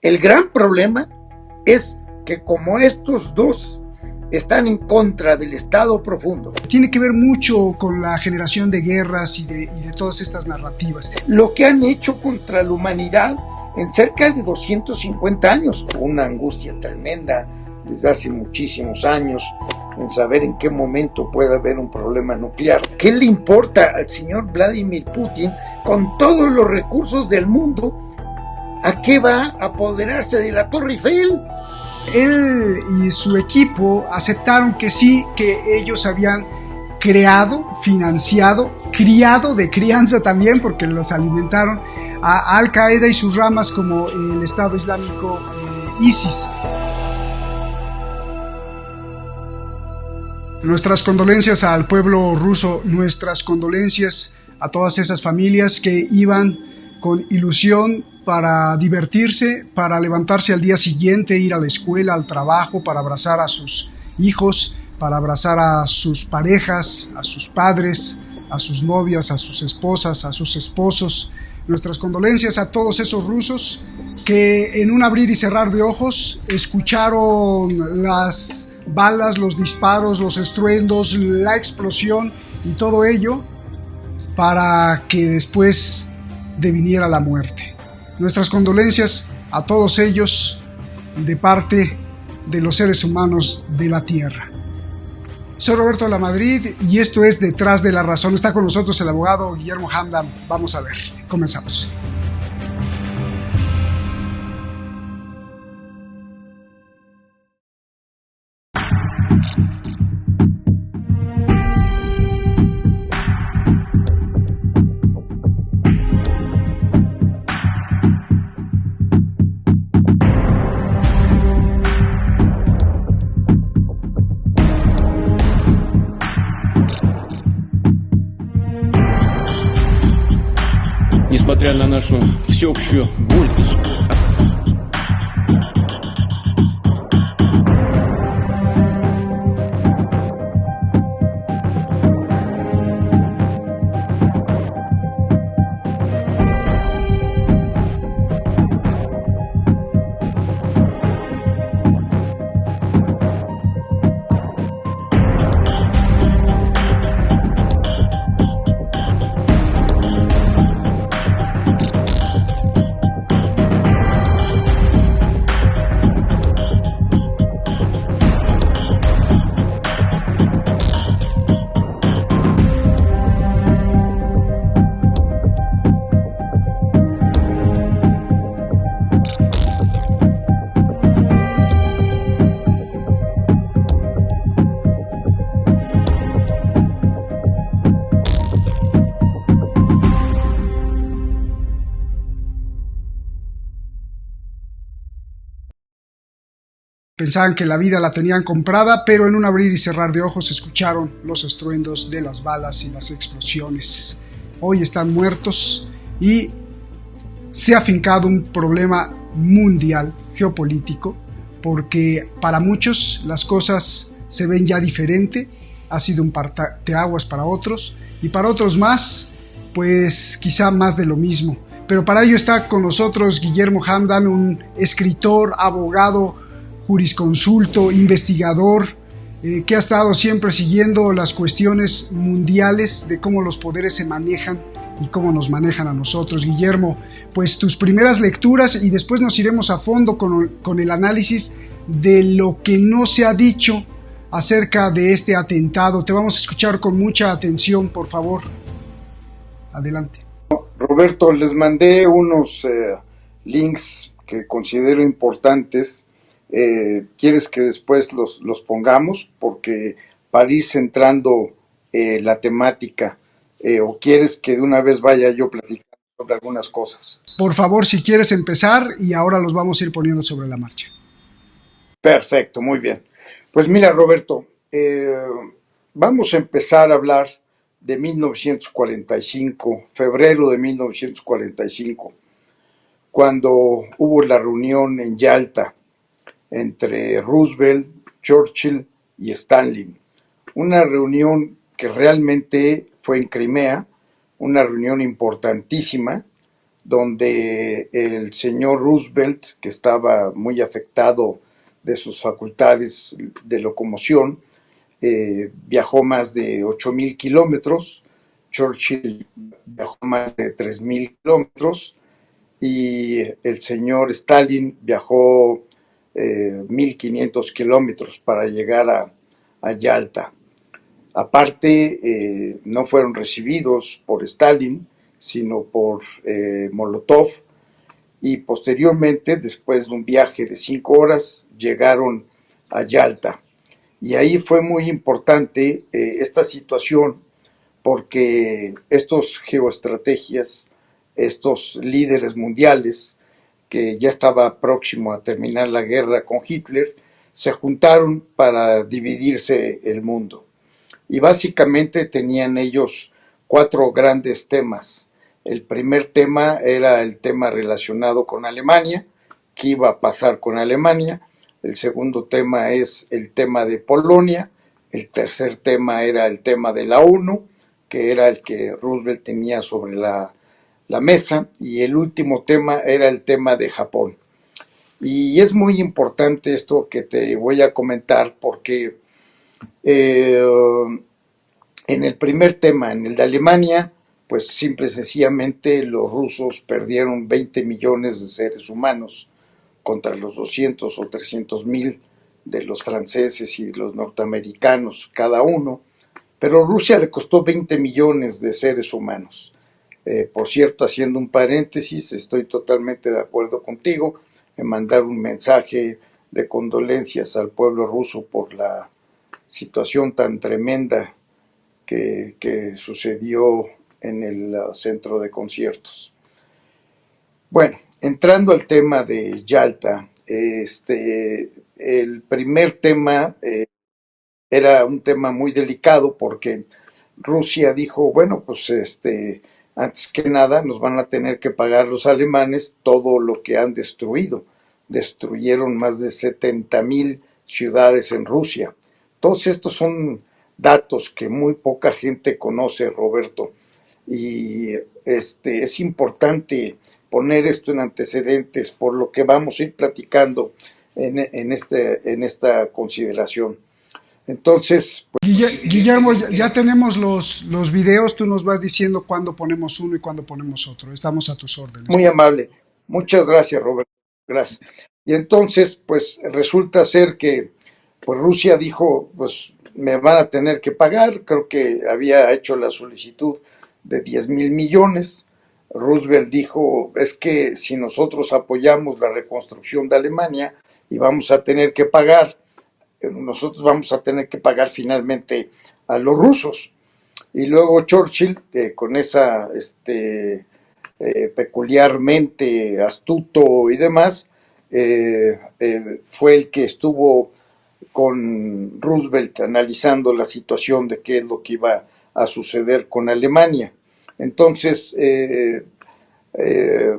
El gran problema es que como estos dos están en contra del Estado profundo. Tiene que ver mucho con la generación de guerras y de todas estas narrativas. Lo que han hecho contra la humanidad en cerca de 250 años. Una angustia tremenda desde hace muchísimos años en saber en qué momento puede haber un problema nuclear. ¿Qué le importa al señor Vladimir Putin, con todos los recursos del mundo, a qué va a apoderarse de la Torre Eiffel? Él y su equipo aceptaron que sí, que ellos habían creado, financiado, criado de crianza también, porque los alimentaron, a Al Qaeda y sus ramas como el Estado Islámico ISIS. Nuestras condolencias al pueblo ruso, nuestras condolencias a todas esas familias que iban con ilusión para divertirse, para levantarse al día siguiente, ir a la escuela, al trabajo, para abrazar a sus hijos, para abrazar a sus parejas, a sus padres, a sus novias, a sus esposas, a sus esposos. Nuestras condolencias a todos esos rusos que en un abrir y cerrar de ojos escucharon las balas, los disparos, los estruendos, la explosión y todo ello para que después deviniera la muerte. Nuestras condolencias a todos ellos de parte de los seres humanos de la Tierra. Soy Roberto de la Madrid y esto es Detrás de la Razón. Está con nosotros el abogado Guillermo Hamdan. Vamos a ver, comenzamos. Несмотря на нашу всеобщую боль и скорбь. Pensaban que la vida la tenían comprada, pero en un abrir y cerrar de ojos escucharon los estruendos de las balas y las explosiones. Hoy están muertos y se ha afincado un problema mundial, geopolítico, porque para muchos las cosas se ven ya diferente. Ha sido un parteaguas para otros y para otros más, pues quizá más de lo mismo. Pero para ello está con nosotros Guillermo Hamdan, un escritor, abogado, jurisconsulto, investigador, que ha estado siempre siguiendo las cuestiones mundiales de cómo los poderes se manejan y cómo nos manejan a nosotros. Guillermo, pues tus primeras lecturas y después nos iremos a fondo con el análisis de lo que no se ha dicho acerca de este atentado. Te vamos a escuchar con mucha atención, por favor. Adelante. Roberto, les mandé unos links que considero importantes. ¿Quieres que después los pongamos? Porque para ir centrando la temática, o quieres que de una vez vaya yo platicando sobre algunas cosas. Por favor, si quieres empezar, y ahora los vamos a ir poniendo sobre la marcha. Perfecto, muy bien. Pues mira, Roberto, vamos a empezar a hablar de 1945, febrero de 1945, cuando hubo la reunión en Yalta entre Roosevelt, Churchill y Stalin. Una reunión que realmente fue en Crimea, una reunión importantísima, donde el señor Roosevelt, que estaba muy afectado de sus facultades de locomoción, viajó más de 8,000 kilómetros, Churchill viajó más de 3,000 kilómetros y el señor Stalin viajó 1,500 kilómetros para llegar a Yalta. Aparte, no fueron recibidos por Stalin, sino por Molotov, y posteriormente, después de un viaje de 5 horas, llegaron a Yalta. Y ahí fue muy importante esta situación, porque estos geoestrategias, estos líderes mundiales, que ya estaba próximo a terminar la guerra con Hitler, se juntaron para dividirse el mundo. Y básicamente tenían ellos 4 grandes temas. El primer tema era el tema relacionado con Alemania, qué iba a pasar con Alemania. El segundo tema es el tema de Polonia. El tercer tema era el tema de la ONU, que era el que Roosevelt tenía sobre la mesa. Y el último tema era el tema de Japón. Y es muy importante esto que te voy a comentar porque en el primer tema, en el de Alemania, pues simple y sencillamente los rusos perdieron 20 millones de seres humanos contra los 200 o 300 mil de los franceses y de los norteamericanos cada uno, pero Rusia le costó 20 millones de seres humanos. Por cierto, haciendo un paréntesis, estoy totalmente de acuerdo contigo en mandar un mensaje de condolencias al pueblo ruso por la situación tan tremenda que sucedió en el centro de conciertos. Bueno, entrando al tema de Yalta, el primer tema era un tema muy delicado porque Rusia dijo, bueno, pues antes que nada nos van a tener que pagar los alemanes todo lo que han destruido. Destruyeron más de 70,000 ciudades en Rusia. Todos estos son datos que muy poca gente conoce, Roberto, y es importante poner esto en antecedentes por lo que vamos a ir platicando en esta consideración. Entonces, Guillermo, ya tenemos los videos, tú nos vas diciendo cuándo ponemos uno y cuándo ponemos otro. Estamos a tus órdenes. Muy amable. Muchas gracias, Roberto. Gracias. Y entonces, pues resulta ser que pues Rusia dijo, pues me van a tener que pagar. Creo que había hecho la solicitud de 10,000 millones. Roosevelt dijo, es que si nosotros apoyamos la reconstrucción de Alemania y vamos a tener que pagar, nosotros vamos a tener que pagar finalmente a los rusos. Y luego Churchill, con esa peculiarmente astuto y demás, fue el que estuvo con Roosevelt analizando la situación de qué es lo que iba a suceder con Alemania. Entonces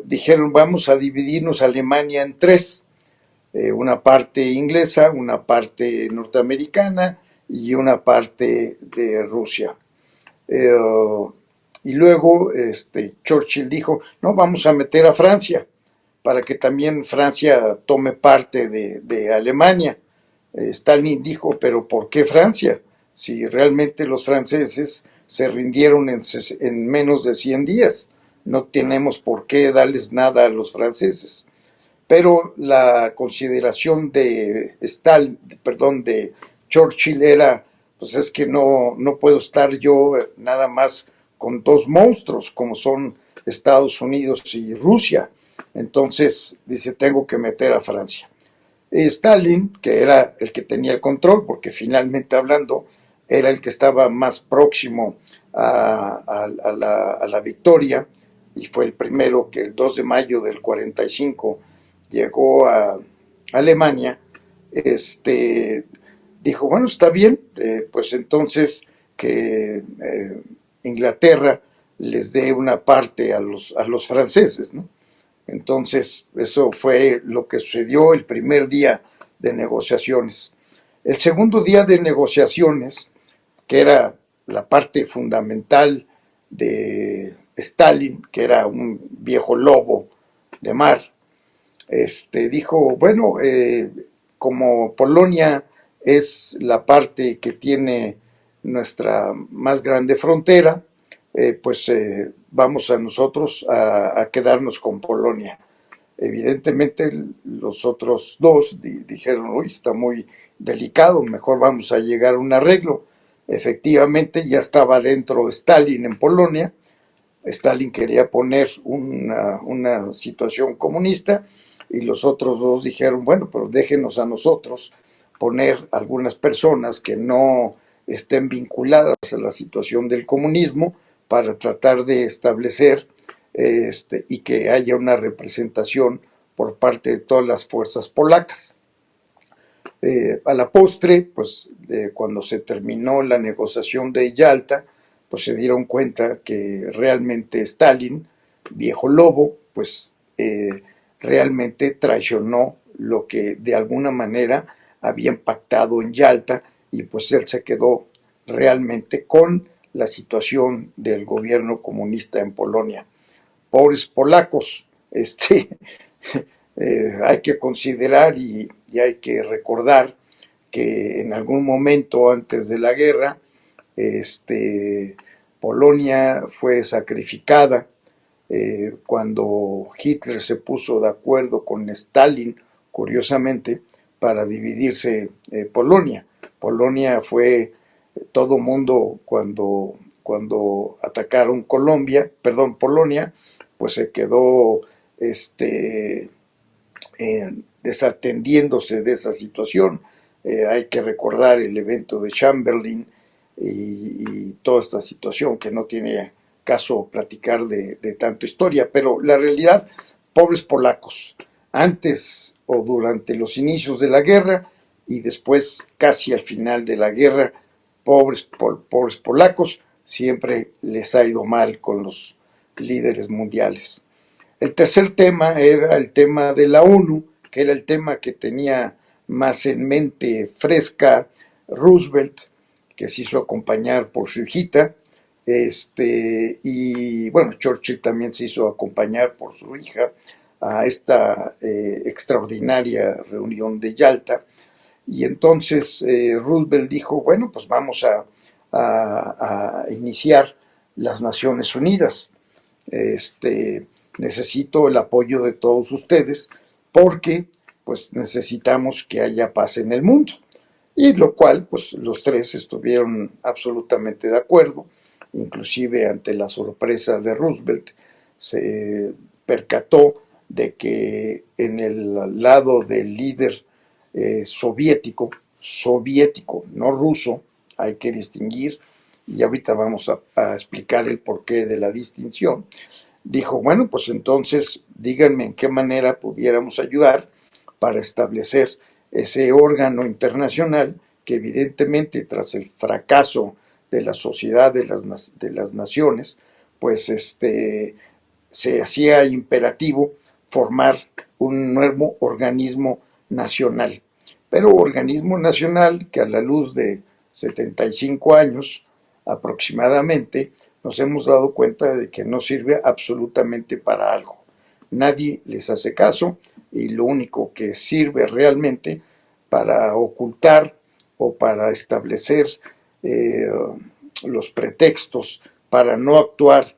dijeron, vamos a dividirnos Alemania en 3, una parte inglesa, una parte norteamericana y una parte de Rusia. Y luego Churchill dijo, no, vamos a meter a Francia, para que también Francia tome parte de Alemania. Stalin dijo, pero ¿por qué Francia? Si realmente los franceses se rindieron en menos de 100 días, no tenemos por qué darles nada a los franceses. Pero la consideración de Churchill era, pues es que no puedo estar yo nada más con 2 monstruos como son Estados Unidos y Rusia. Entonces dice, tengo que meter a Francia. Stalin, que era el que tenía el control, porque finalmente hablando era el que estaba más próximo a la victoria, y fue el primero que el 2 de mayo del 45 llegó a Alemania, dijo, bueno, está bien, pues entonces que Inglaterra les dé una parte a los franceses, ¿no? Entonces, eso fue lo que sucedió el primer día de negociaciones. El segundo día de negociaciones, que era la parte fundamental de Stalin, que era un viejo lobo de mar, dijo, bueno, como Polonia es la parte que tiene nuestra más grande frontera, vamos a nosotros a quedarnos con Polonia. Evidentemente los otros dos dijeron, uy, está muy delicado, mejor vamos a llegar a un arreglo. Efectivamente ya estaba dentro Stalin en Polonia. Stalin quería poner una situación comunista y los otros dos dijeron, bueno, pero déjenos a nosotros poner algunas personas que no estén vinculadas a la situación del comunismo para tratar de establecer y que haya una representación por parte de todas las fuerzas polacas. A la postre, cuando se terminó la negociación de Yalta, pues se dieron cuenta que realmente Stalin, viejo lobo, realmente traicionó lo que de alguna manera habían pactado en Yalta, y pues él se quedó realmente con la situación del gobierno comunista en Polonia. Pobres polacos, hay que considerar y hay que recordar que en algún momento antes de la guerra, Polonia fue sacrificada cuando Hitler se puso de acuerdo con Stalin, curiosamente, para dividirse Polonia. Polonia fue todo mundo cuando atacaron Polonia, pues se quedó desatendiéndose de esa situación. Hay que recordar el evento de Chamberlain y toda esta situación que no tiene caso platicar de tanta historia, pero la realidad, pobres polacos, antes o durante los inicios de la guerra y después casi al final de la guerra, pobres polacos, siempre les ha ido mal con los líderes mundiales. El tercer tema era el tema de la ONU, que era el tema que tenía más en mente fresca Roosevelt, que se hizo acompañar por su hijita, y bueno, Churchill también se hizo acompañar por su hija a esta extraordinaria reunión de Yalta, y entonces Roosevelt dijo, bueno, pues vamos a iniciar las Naciones Unidas. Necesito el apoyo de todos ustedes porque pues necesitamos que haya paz en el mundo. Y lo cual, pues los tres estuvieron absolutamente de acuerdo, inclusive ante la sorpresa de Roosevelt, se percató de que en el lado del líder soviético, no ruso, hay que distinguir, y ahorita vamos a explicar el porqué de la distinción. Dijo, bueno, pues entonces díganme en qué manera pudiéramos ayudar para establecer ese órgano internacional que evidentemente tras el fracaso de la sociedad de las naciones, pues se hacía imperativo formar un nuevo organismo nacional. Pero organismo nacional que a la luz de 75 años aproximadamente, nos hemos dado cuenta de que no sirve absolutamente para algo. Nadie les hace caso y lo único que sirve realmente para ocultar o para establecer los pretextos para no actuar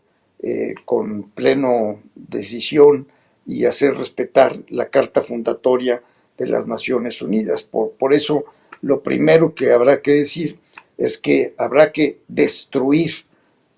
con pleno decisión y hacer respetar la Carta Fundatoria de las Naciones Unidas. Por eso, lo primero que habrá que decir es que habrá que destruir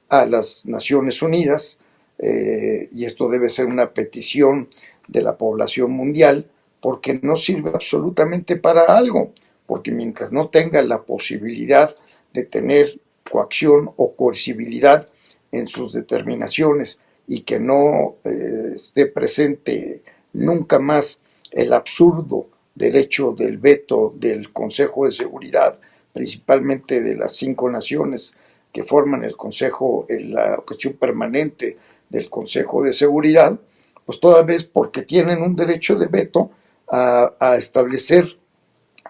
a las Naciones Unidas, y esto debe ser una petición de la población mundial, porque no sirve absolutamente para algo, porque mientras no tenga la posibilidad de tener coacción o coercibilidad en sus determinaciones y que no esté presente nunca más el absurdo derecho del veto del Consejo de Seguridad, principalmente de las 5 naciones que forman el Consejo, la cuestión permanente del Consejo de Seguridad, pues toda vez porque tienen un derecho de veto a establecer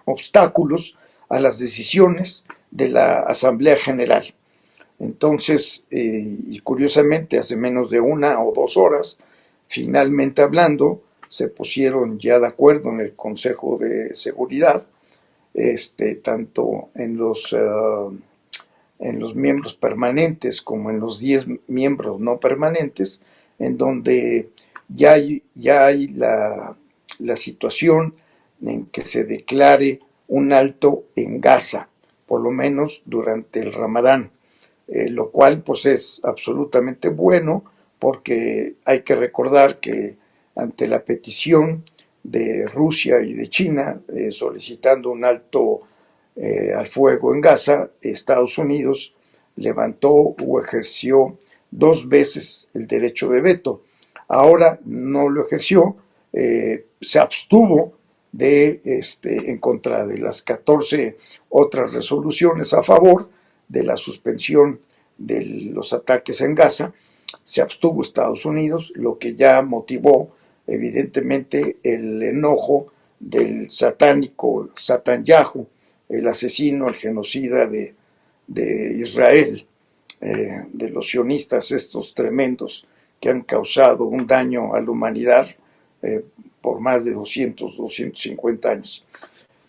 obstáculos a las decisiones de la Asamblea General. Entonces, y curiosamente, hace menos de 1 o 2 horas, finalmente hablando, se pusieron ya de acuerdo en el Consejo de Seguridad, tanto en los miembros permanentes como en los 10 miembros no permanentes, en donde ya hay la situación en que se declare un alto en Gaza, por lo menos durante el Ramadán, lo cual pues es absolutamente bueno, porque hay que recordar que ante la petición de Rusia y de China solicitando un alto al fuego en Gaza, Estados Unidos levantó o ejerció 2 veces el derecho de veto. Ahora no lo ejerció, se abstuvo en contra de las 14 otras resoluciones a favor de la suspensión de los ataques en Gaza. Se abstuvo Estados Unidos, lo que ya motivó evidentemente el enojo del satánico Netanyahu, el asesino, el genocida de Israel, de los sionistas estos tremendos que han causado un daño a la humanidad por más de 250 años.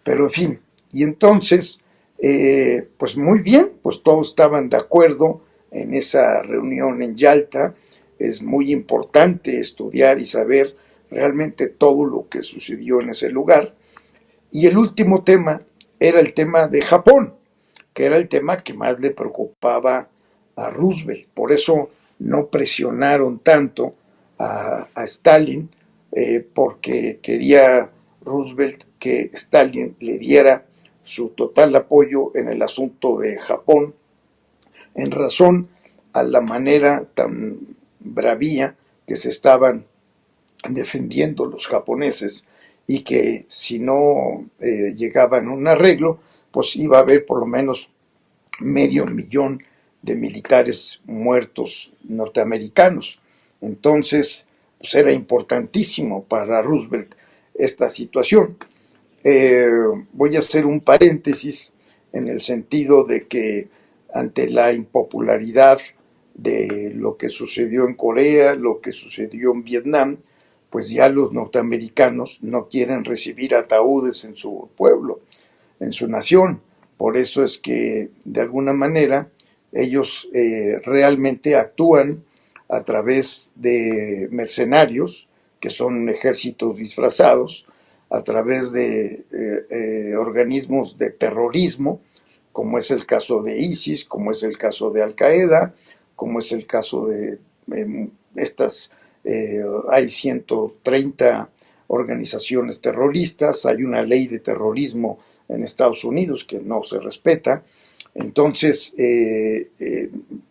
Pero en fin, y entonces, pues muy bien, pues todos estaban de acuerdo en esa reunión en Yalta. Es muy importante estudiar y saber realmente todo lo que sucedió en ese lugar. Y el último tema era el tema de Japón, que era el tema que más le preocupaba a Roosevelt. Por eso no presionaron tanto a Stalin, porque quería Roosevelt que Stalin le diera su total apoyo en el asunto de Japón, en razón a la manera tan bravía que se estaban defendiendo los japoneses, y que si no llegaban a un arreglo, pues iba a haber por lo menos 500,000 de militares muertos norteamericanos. Entonces, pues era importantísimo para Roosevelt esta situación. Voy a hacer un paréntesis en el sentido de que ante la impopularidad de lo que sucedió en Corea, lo que sucedió en Vietnam, pues ya los norteamericanos no quieren recibir ataúdes en su pueblo, en su nación. Por eso es que, de alguna manera, ellos realmente actúan a través de mercenarios, que son ejércitos disfrazados, a través de organismos de terrorismo, como es el caso de ISIS, como es el caso de Al-Qaeda, como es el caso de estas, hay 130 organizaciones terroristas, hay una ley de terrorismo en Estados Unidos que no se respeta. Entonces,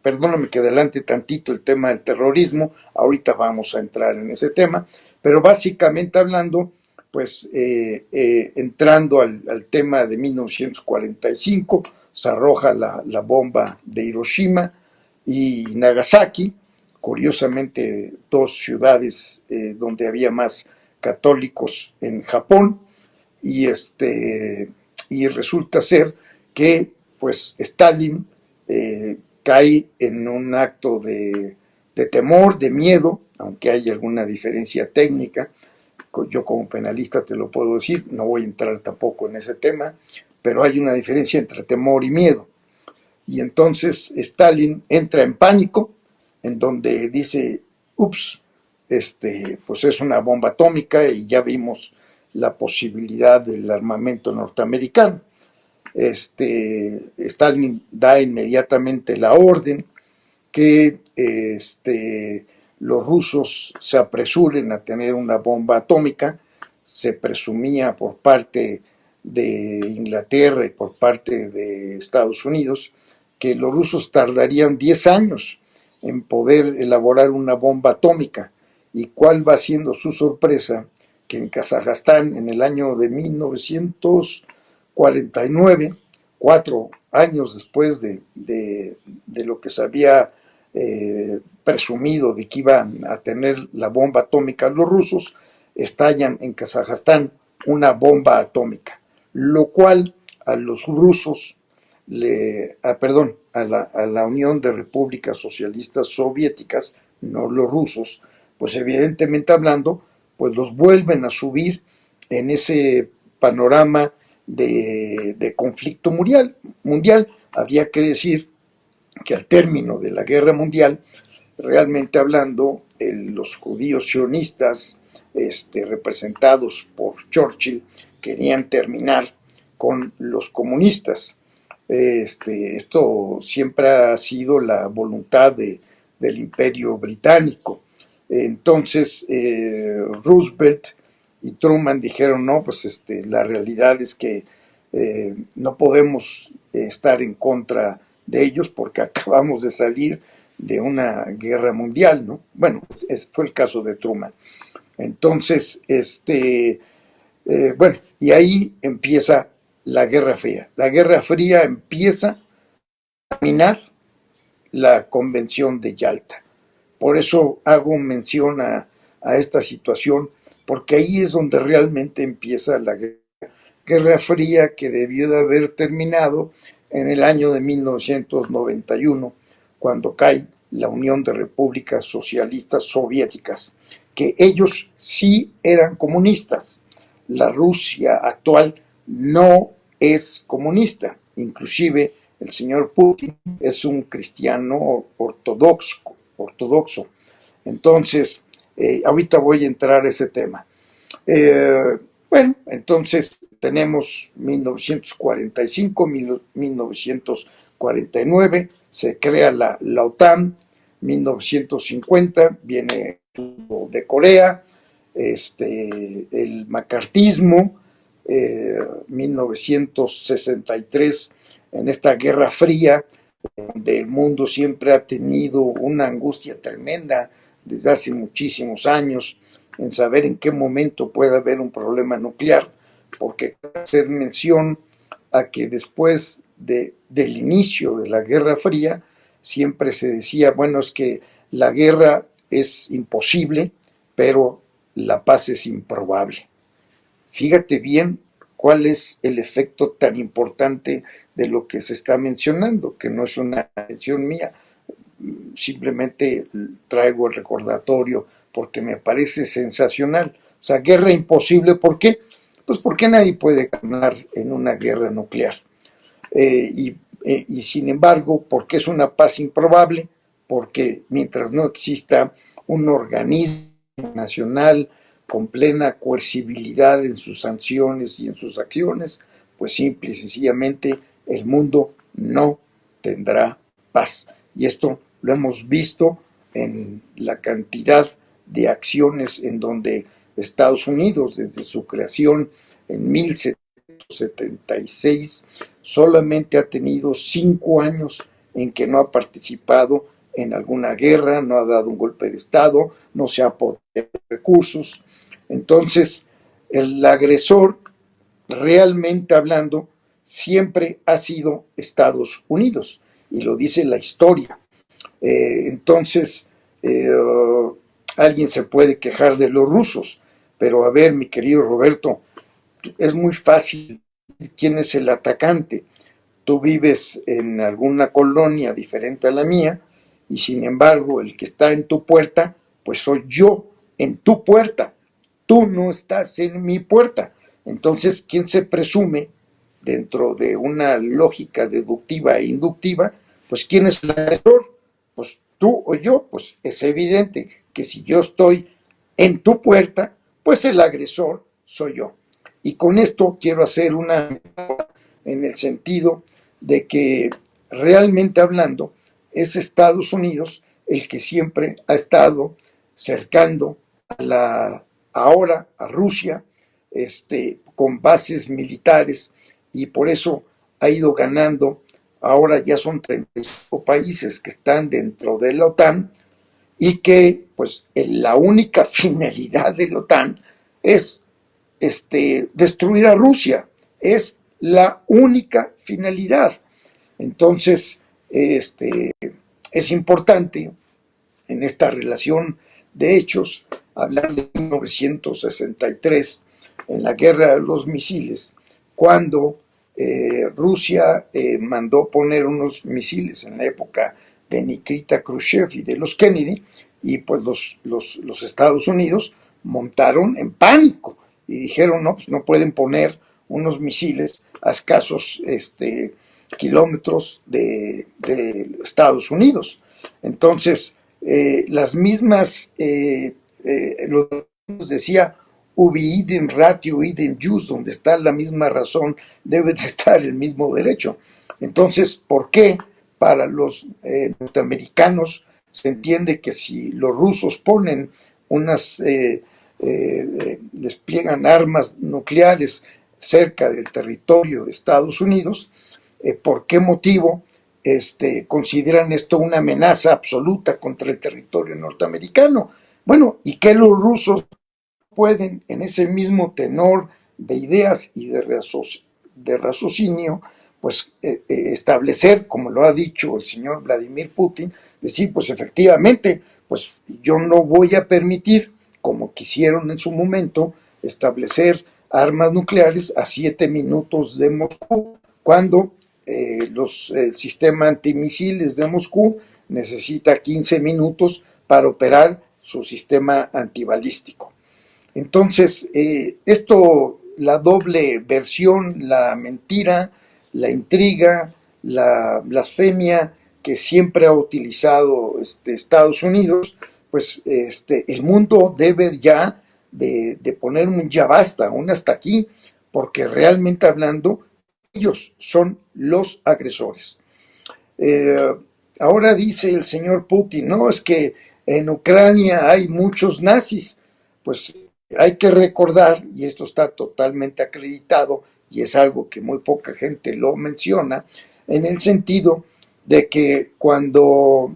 perdóname que adelante tantito el tema del terrorismo, ahorita vamos a entrar en ese tema, pero básicamente hablando, pues entrando al tema de 1945, se arroja la bomba de Hiroshima y Nagasaki, curiosamente 2 ciudades donde había más católicos en Japón, y resulta ser que pues Stalin cae en un acto de temor, de miedo, aunque hay alguna diferencia técnica. Yo como penalista te lo puedo decir, no voy a entrar tampoco en ese tema, pero hay una diferencia entre temor y miedo. Y entonces Stalin entra en pánico, en donde dice, ups, pues es una bomba atómica y ya vimos la posibilidad del armamento norteamericano. Stalin da inmediatamente la orden que los rusos se apresuren a tener una bomba atómica. Se presumía por parte de Inglaterra y por parte de Estados Unidos que los rusos tardarían 10 años en poder elaborar una bomba atómica. ¿Y cuál va siendo su sorpresa? Que en Kazajstán, en el año de 1949, 4 años después de lo que se había presumido de que iban a tener la bomba atómica los rusos, estallan en Kazajstán una bomba atómica, lo cual a los rusos a la Unión de Repúblicas Socialistas Soviéticas, no los rusos, pues evidentemente hablando, pues los vuelven a subir en ese panorama de conflicto mundial. Habría que decir que al término de la Guerra Mundial, realmente hablando, los judíos sionistas, representados por Churchill, querían terminar con los comunistas. Esto siempre ha sido la voluntad del Imperio Británico. Entonces, Roosevelt y Truman dijeron, no, pues la realidad es que no podemos estar en contra de ellos porque acabamos de salir de una guerra mundial, ¿no? Bueno, fue el caso de Truman. Entonces, bueno, y ahí empieza la Guerra Fría. La Guerra Fría empieza a minar la Convención de Yalta. Por eso hago mención a esta situación, porque ahí es donde realmente empieza la Guerra Fría, que debió de haber terminado en el año de 1991, cuando cae la Unión de Repúblicas Socialistas Soviéticas, que ellos sí eran comunistas. La Rusia actual no es comunista, inclusive el señor Putin es un cristiano ortodoxo. Entonces, ahorita voy a entrar a ese tema. Bueno, entonces tenemos 1945, 1949, se crea la OTAN, 1950 viene de Corea, el macartismo, 1963, en esta Guerra Fría, donde el mundo siempre ha tenido una angustia tremenda desde hace muchísimos años en saber en qué momento puede haber un problema nuclear, porque hacer mención a que después del inicio de la Guerra Fría siempre se decía, bueno, es que la guerra es imposible, pero la paz es improbable. Fíjate bien cuál es el efecto tan importante de lo que se está mencionando, que no es una mención mía, simplemente traigo el recordatorio porque me parece sensacional. O sea, guerra imposible, ¿por qué? Pues porque nadie puede ganar en una guerra nuclear. Y sin embargo, ¿por qué es una paz improbable? Porque mientras no exista un organismo nacional con plena coercibilidad en sus sanciones y en sus acciones, pues simple y sencillamente el mundo no tendrá paz. Y esto lo hemos visto en la cantidad de acciones en donde Estados Unidos, desde su creación en 1776, solamente ha tenido 5 años en que no ha participado en alguna guerra, no ha dado un golpe de Estado, no se ha apoderado de recursos. Entonces, el agresor, realmente hablando, siempre ha sido Estados Unidos, y lo dice la historia. Entonces, alguien se puede quejar de los rusos, pero a ver, mi querido Roberto, es muy fácil quién es el atacante. Tú vives en alguna colonia diferente a la mía, y sin embargo, el que está en tu puerta, pues soy yo en tu puerta. Tú no estás en mi puerta. Entonces, ¿quién se presume dentro de una lógica deductiva e inductiva? Pues, ¿quién es el agresor? Pues tú o yo. Pues es evidente que si yo estoy en tu puerta, pues el agresor soy yo. Y con esto quiero hacer una en el sentido de que realmente hablando es Estados Unidos el que siempre ha estado cercando ahora a Rusia, con bases militares, y por eso ha ido ganando. Ahora ya son 35 países que están dentro de la OTAN, y que pues la única finalidad de la OTAN es destruir a Rusia. Es la única finalidad. Entonces, es importante en esta relación de hechos hablar de 1963, en la guerra de los misiles, cuando Rusia mandó poner unos misiles en la época de Nikita Khrushchev y de los Kennedy, y pues los Estados Unidos montaron en pánico y dijeron, no, pues no pueden poner unos misiles a escasos kilómetros de Estados Unidos. Entonces, las mismas, los decía, ubi idem ratio idem jus, donde está la misma razón, debe de estar el mismo derecho. Entonces, ¿por qué para los norteamericanos se entiende que si los rusos ponen despliegan armas nucleares cerca del territorio de Estados Unidos, por qué motivo consideran esto una amenaza absoluta contra el territorio norteamericano? Bueno, y que los rusos pueden, en ese mismo tenor de ideas y de raciocinio, pues establecer, como lo ha dicho el señor Vladimir Putin, decir, pues efectivamente, pues yo no voy a permitir, como quisieron en su momento, establecer armas nucleares a 7 minutos de Moscú, cuando el sistema antimisiles de Moscú necesita 15 minutos para operar su sistema antibalístico. Entonces, la doble versión, la mentira, la intriga, la blasfemia que siempre ha utilizado Estados Unidos, pues el mundo debe ya de poner un ya basta, un hasta aquí, porque realmente hablando, ellos son los agresores. Ahora dice el señor Putin, no, es que en Ucrania hay muchos nazis. Pues hay que recordar, y esto está totalmente acreditado, y es algo que muy poca gente lo menciona, en el sentido de que cuando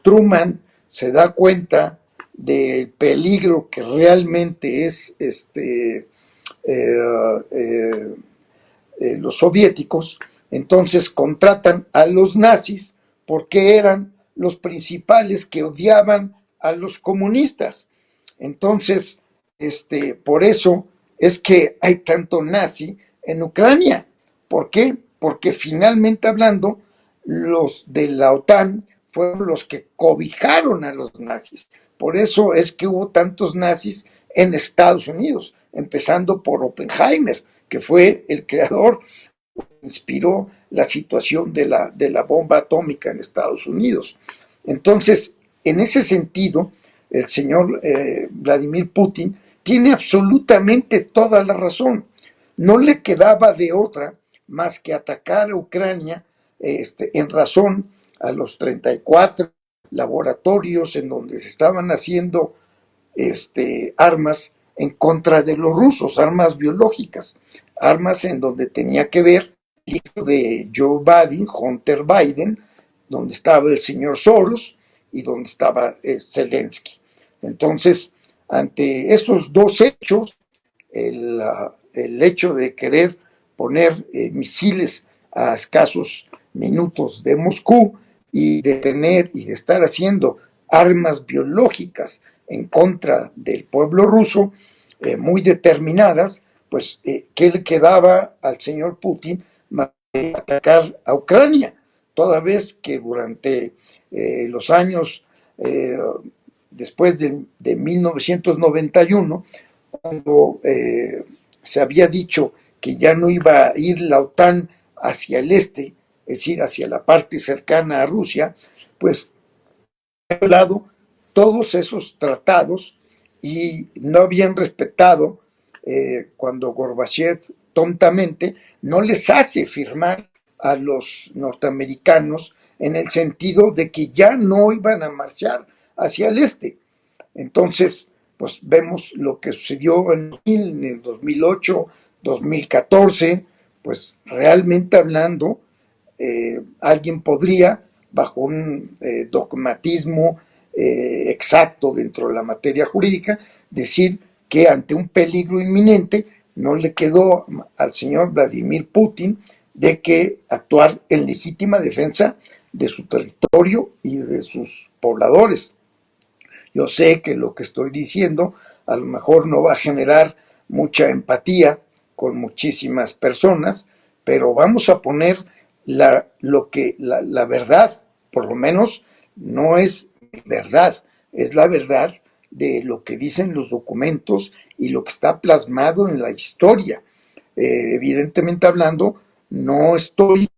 Truman se da cuenta del peligro que realmente es los soviéticos, entonces contratan a los nazis porque eran los principales que odiaban a los comunistas. Entonces, por eso es que hay tanto nazi en Ucrania. ¿Por qué? Porque finalmente hablando, los de la OTAN fueron los que cobijaron a los nazis. Por eso es que hubo tantos nazis en Estados Unidos, empezando por Oppenheimer, que fue el creador, inspiró la situación de la bomba atómica en Estados Unidos. Entonces, en ese sentido, el señor Vladimir Putin tiene absolutamente toda la razón. No le quedaba de otra más que atacar a Ucrania en razón a los 34 laboratorios en donde se estaban haciendo armas en contra de los rusos, armas biológicas, armas en donde tenía que ver el hijo de Joe Biden, Hunter Biden, donde estaba el señor Soros y donde estaba Zelensky. Entonces, ante esos dos hechos, el hecho de querer poner misiles a escasos minutos de Moscú y de tener y de estar haciendo armas biológicas en contra del pueblo ruso, muy determinadas, pues, ¿qué le quedaba al señor Putin más que atacar a Ucrania? Toda vez que durante los años después de 1991, cuando se había dicho que ya no iba a ir la OTAN hacia el este, es decir, hacia la parte cercana a Rusia, pues han violado todos esos tratados y no habían respetado cuando Gorbachev tontamente no les hace firmar a los norteamericanos en el sentido de que ya no iban a marchar hacia el este. Entonces, pues vemos lo que sucedió en el 2008, 2014, pues realmente hablando, alguien podría, bajo un dogmatismo exacto dentro de la materia jurídica, decir que ante un peligro inminente no le quedó al señor Vladimir Putin de que actuar en legítima defensa de su territorio y de sus pobladores. Yo sé que lo que estoy diciendo a lo mejor no va a generar mucha empatía con muchísimas personas, pero vamos a poner la verdad, por lo menos no es verdad, es la verdad de lo que dicen los documentos y lo que está plasmado en la historia. Evidentemente hablando, no estoy,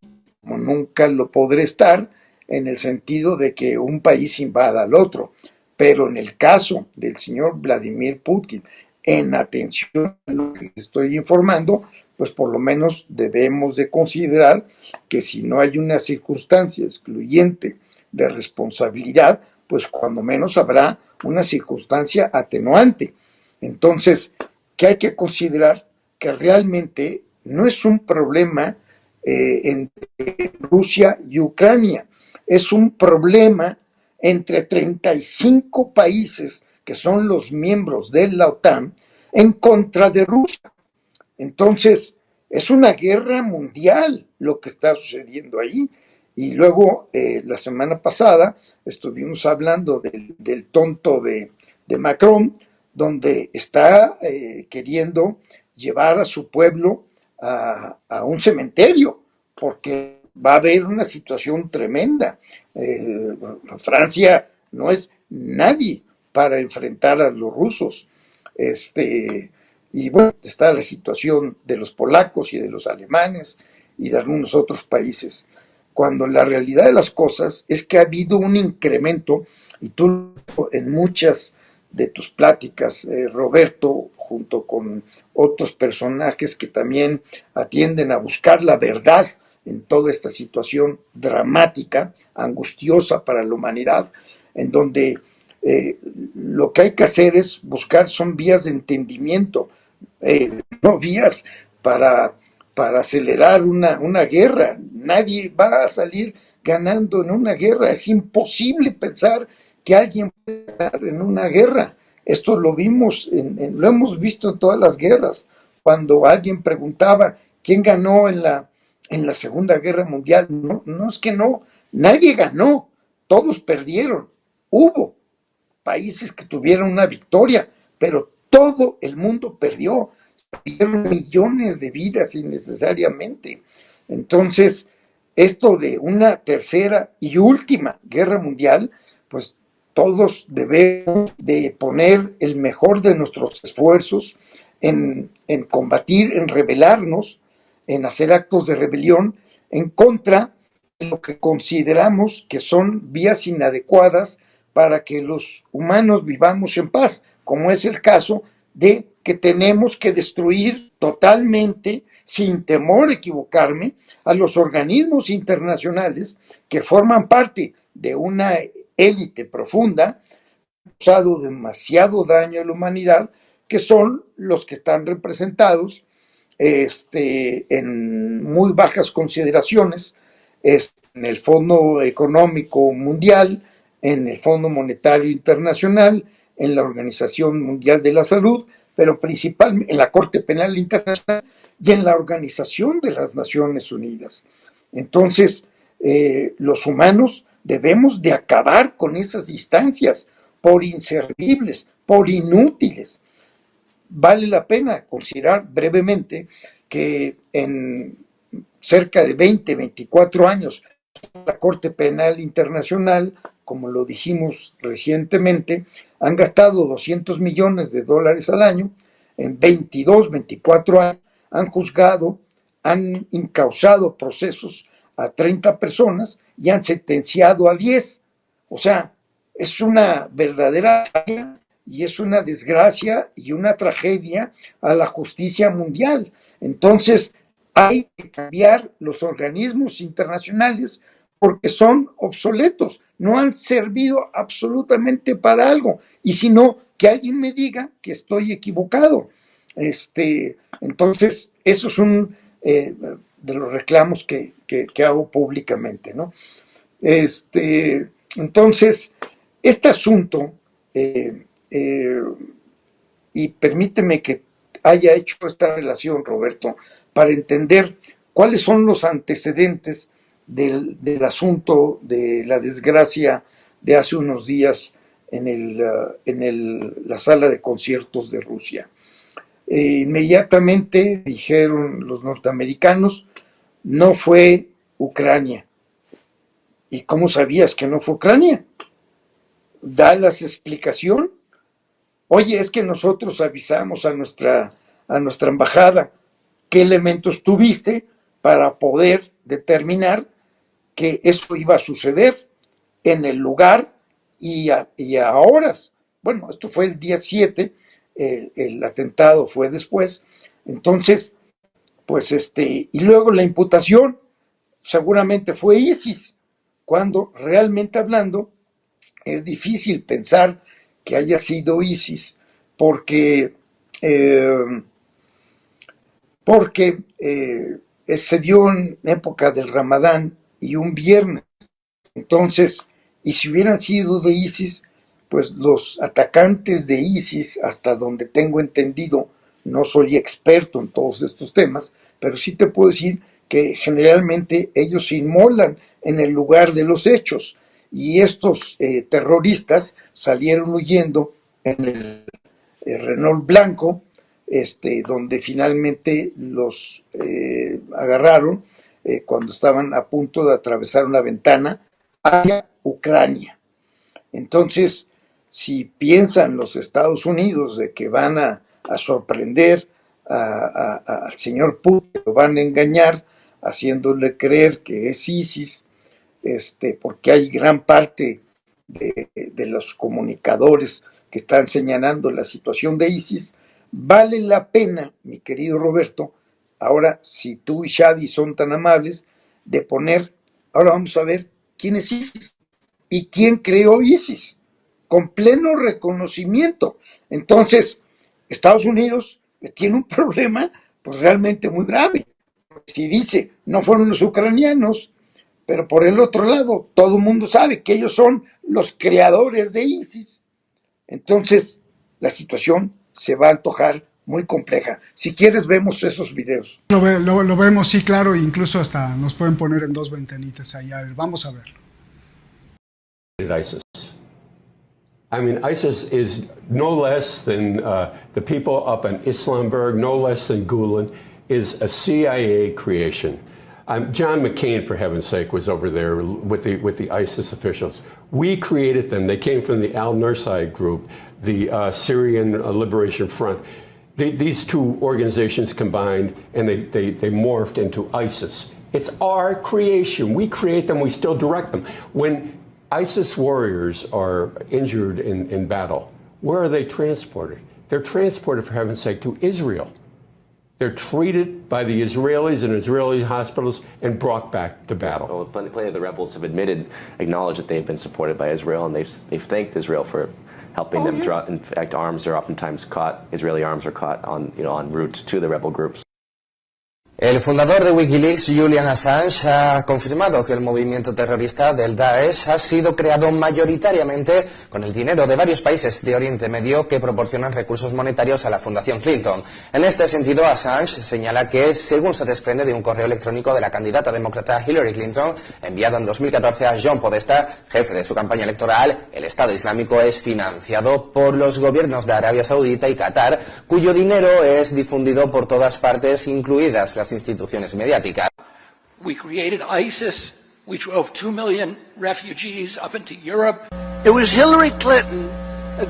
como nunca lo podré estar, en el sentido de que un país invada al otro, pero en el caso del señor Vladimir Putin, en atención a lo que estoy informando, pues por lo menos debemos de considerar que si no hay una circunstancia excluyente de responsabilidad, pues cuando menos habrá una circunstancia atenuante. Entonces, ¿qué hay que considerar? Que realmente no es un problema entre Rusia y Ucrania, es un problema entre 35 países que son los miembros de la OTAN en contra de Rusia. Entonces, es una guerra mundial lo que está sucediendo ahí. Y luego, la semana pasada, estuvimos hablando del tonto de Macron, donde está queriendo llevar a su pueblo a un cementerio, porque va a haber una situación tremenda. Francia no es nadie para enfrentar a los rusos. Y bueno, está la situación de los polacos y de los alemanes y de algunos otros países, cuando la realidad de las cosas es que ha habido un incremento, y tú en muchas de tus pláticas, Roberto, junto con otros personajes que también atienden a buscar la verdad en toda esta situación dramática, angustiosa para la humanidad, en donde lo que hay que hacer es buscar, son vías de entendimiento, no vías para acelerar una guerra. Nadie va a salir ganando en una guerra. Es imposible pensar que alguien puede ganar en una guerra. Esto lo vimos, lo hemos visto en todas las guerras. Cuando alguien preguntaba quién ganó en la Segunda Guerra Mundial, no es que no, nadie ganó, todos perdieron. Hubo países que tuvieron una victoria, pero todo el mundo perdió. Perdieron millones de vidas innecesariamente. Entonces, esto de una tercera y última guerra mundial, pues todos debemos de poner el mejor de nuestros esfuerzos en combatir, en rebelarnos, en hacer actos de rebelión en contra de lo que consideramos que son vías inadecuadas para que los humanos vivamos en paz, como es el caso de que tenemos que destruir totalmente, sin temor a equivocarme, a los organismos internacionales que forman parte de una élite profunda, que ha causado demasiado daño a la humanidad, que son los que están representados en muy bajas consideraciones, en el Fondo Económico Mundial, en el Fondo Monetario Internacional, en la Organización Mundial de la Salud, pero principalmente en la Corte Penal Internacional y en la Organización de las Naciones Unidas. Entonces, los humanos debemos de acabar con esas instancias por inservibles, por inútiles. Vale la pena considerar brevemente que en cerca de 20, 24 años, la Corte Penal Internacional, como lo dijimos recientemente, han gastado $200 millones al año, en 22, 24 años, han juzgado, han encausado procesos a 30 personas y han sentenciado a 10. O sea, es una verdadera falla y es una desgracia y una tragedia a la justicia mundial. Entonces, hay que cambiar los organismos internacionales porque son obsoletos, no han servido absolutamente para algo. Y si no, que alguien me diga que estoy equivocado. Entonces, eso es un de los reclamos que hago públicamente, ¿no? Entonces, este asunto, y permíteme que haya hecho esta relación, Roberto, para entender cuáles son los antecedentes del asunto de la desgracia de hace unos días en la sala de conciertos de Rusia. Inmediatamente dijeron los norteamericanos, no fue Ucrania. ¿Y cómo sabías que no fue Ucrania? Da la explicación. Oye, es que nosotros avisamos a nuestra embajada qué elementos tuviste para poder determinar que eso iba a suceder en el lugar y a horas. Bueno, esto fue el día 7, el atentado fue después. Entonces, pues y luego la imputación seguramente fue ISIS, cuando realmente hablando es difícil pensar que haya sido ISIS, porque se dio en época del Ramadán y un viernes. Entonces, y si hubieran sido de ISIS, pues los atacantes de ISIS, hasta donde tengo entendido, no soy experto en todos estos temas, pero sí te puedo decir que generalmente ellos se inmolan en el lugar de los hechos, y estos terroristas salieron huyendo en el Renault blanco, donde finalmente los agarraron cuando estaban a punto de atravesar una ventana hacia Ucrania. Entonces, si piensan los Estados Unidos de que van a sorprender al señor Putin, lo van a engañar haciéndole creer que es ISIS, porque hay gran parte de los comunicadores que están señalando la situación de ISIS, vale la pena, mi querido Roberto, ahora si tú y Shadi son tan amables, de poner, ahora vamos a ver quién es ISIS y quién creó ISIS, con pleno reconocimiento. Entonces, Estados Unidos tiene un problema pues realmente muy grave. Si dice, no fueron los ucranianos, pero por el otro lado, todo el mundo sabe que ellos son los creadores de ISIS. Entonces, la situación se va a antojar muy compleja. Si quieres, vemos esos videos. Lo vemos, sí, claro, incluso hasta nos pueden poner en dos ventanitas ahí. A ver, vamos a verlo. ISIS. I mean, ISIS is no less than the people up in Islamberg, no less than Gulen, is a CIA creation. John McCain, for heaven's sake, was over there with the ISIS officials. We created them. They came from the Al-Nusayr group, the Syrian Liberation Front. These two organizations combined, and they morphed into ISIS. It's our creation. We create them. We still direct them. When ISIS warriors are injured in battle, where are they transported? They're transported, for heaven's sake, to Israel. They're treated by the Israelis in Israeli hospitals and brought back to battle. Well, plenty of the rebels have acknowledged that they've been supported by Israel, and they've thanked Israel for helping them throughout. In fact, arms are oftentimes caught. Israeli arms are caught en route to the rebel groups. El fundador de Wikileaks, Julian Assange, ha confirmado que el movimiento terrorista del Daesh ha sido creado mayoritariamente con el dinero de varios países de Oriente Medio que proporcionan recursos monetarios a la Fundación Clinton. En este sentido, Assange señala que, según se desprende de un correo electrónico de la candidata demócrata Hillary Clinton, enviado en 2014 a John Podesta, jefe de su campaña electoral, el Estado Islámico es financiado por los gobiernos de Arabia Saudita y Qatar, cuyo dinero es difundido por todas partes, incluidas las instituciones mediáticas. We created ISIS. We drove 2 million refugees up into Europe. It was Hillary Clinton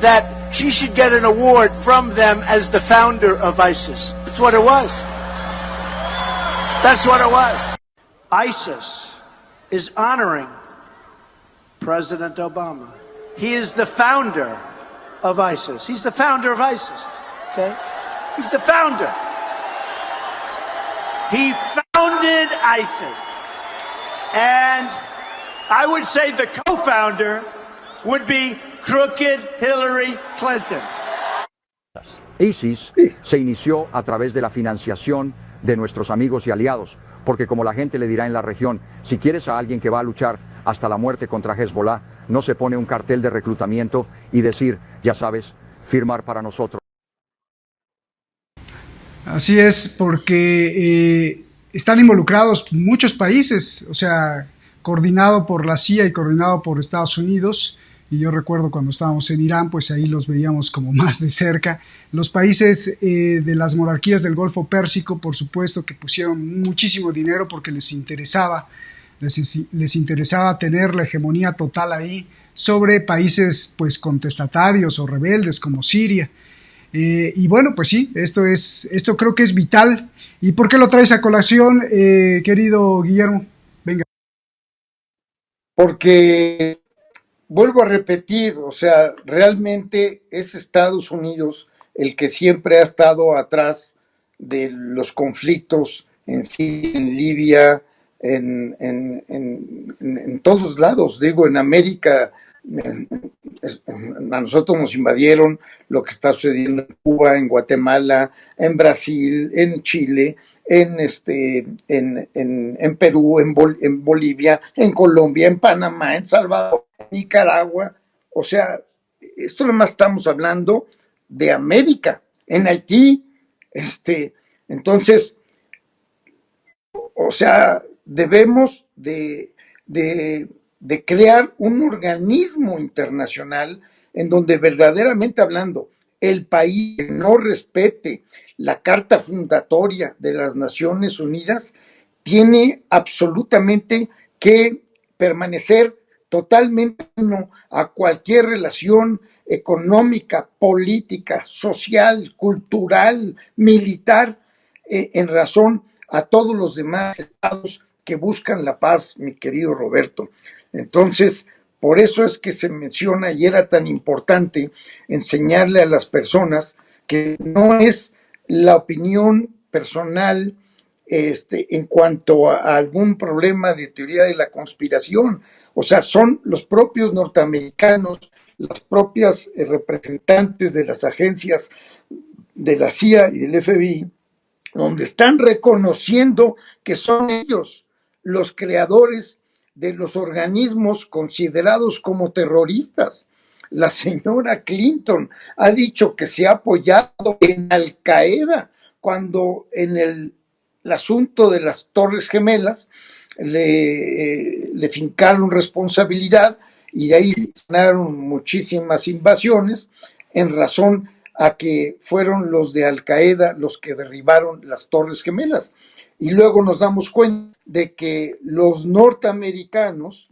that she should get an award from them as the founder of ISIS. That's what it was. That's what it was. ISIS is honoring President Obama. He is the founder of ISIS. He's the founder of ISIS. Okay? He's the founder. He founded ISIS. And I would say the co-founder would be crooked Hillary Clinton. ISIS se inició a través de la financiación de nuestros amigos y aliados, porque como la gente le dirá en la región, si quieres a alguien que va a luchar hasta la muerte contra Hezbollah, no se pone un cartel de reclutamiento y decir, ya sabes, firmar para nosotros. Así es, porque están involucrados muchos países, o sea, coordinado por la CIA y coordinado por Estados Unidos, y yo recuerdo cuando estábamos en Irán, pues ahí los veíamos como más de cerca. Los países de las monarquías del Golfo Pérsico, por supuesto que pusieron muchísimo dinero porque les interesaba tener la hegemonía total ahí sobre países pues contestatarios o rebeldes como Siria. Y bueno, pues sí, esto creo que es vital. ¿Y por qué lo traes a colación, querido Guillermo? Venga. Porque vuelvo a repetir, o sea, realmente es Estados Unidos el que siempre ha estado atrás de los conflictos en Siria, en Libia, en todos lados, digo, en América. A nosotros nos invadieron lo que está sucediendo en Cuba, en Guatemala, en Brasil, en Chile, en Perú, en Bolivia, en Colombia, en Panamá, en Salvador, en Nicaragua. O sea, esto nomás estamos hablando de América, en Haití. Entonces, o sea, debemos de crear un organismo internacional en donde verdaderamente hablando, el país que no respete la Carta Fundatoria de las Naciones Unidas tiene absolutamente que permanecer totalmente ajeno a cualquier relación económica, política, social, cultural, militar, en razón a todos los demás estados que buscan la paz, mi querido Roberto. Entonces, por eso es que se menciona y era tan importante enseñarle a las personas que no es la opinión personal en cuanto a algún problema de teoría de la conspiración. O sea, son los propios norteamericanos, las propias representantes de las agencias de la CIA y del FBI, donde están reconociendo que son ellos los creadores de los organismos considerados como terroristas. La señora Clinton ha dicho que se ha apoyado en Al Qaeda cuando en el asunto de las Torres Gemelas le fincaron responsabilidad y de ahí ganaron muchísimas invasiones en razón a que fueron los de Al Qaeda los que derribaron las Torres Gemelas. Y luego nos damos cuenta de que los norteamericanos,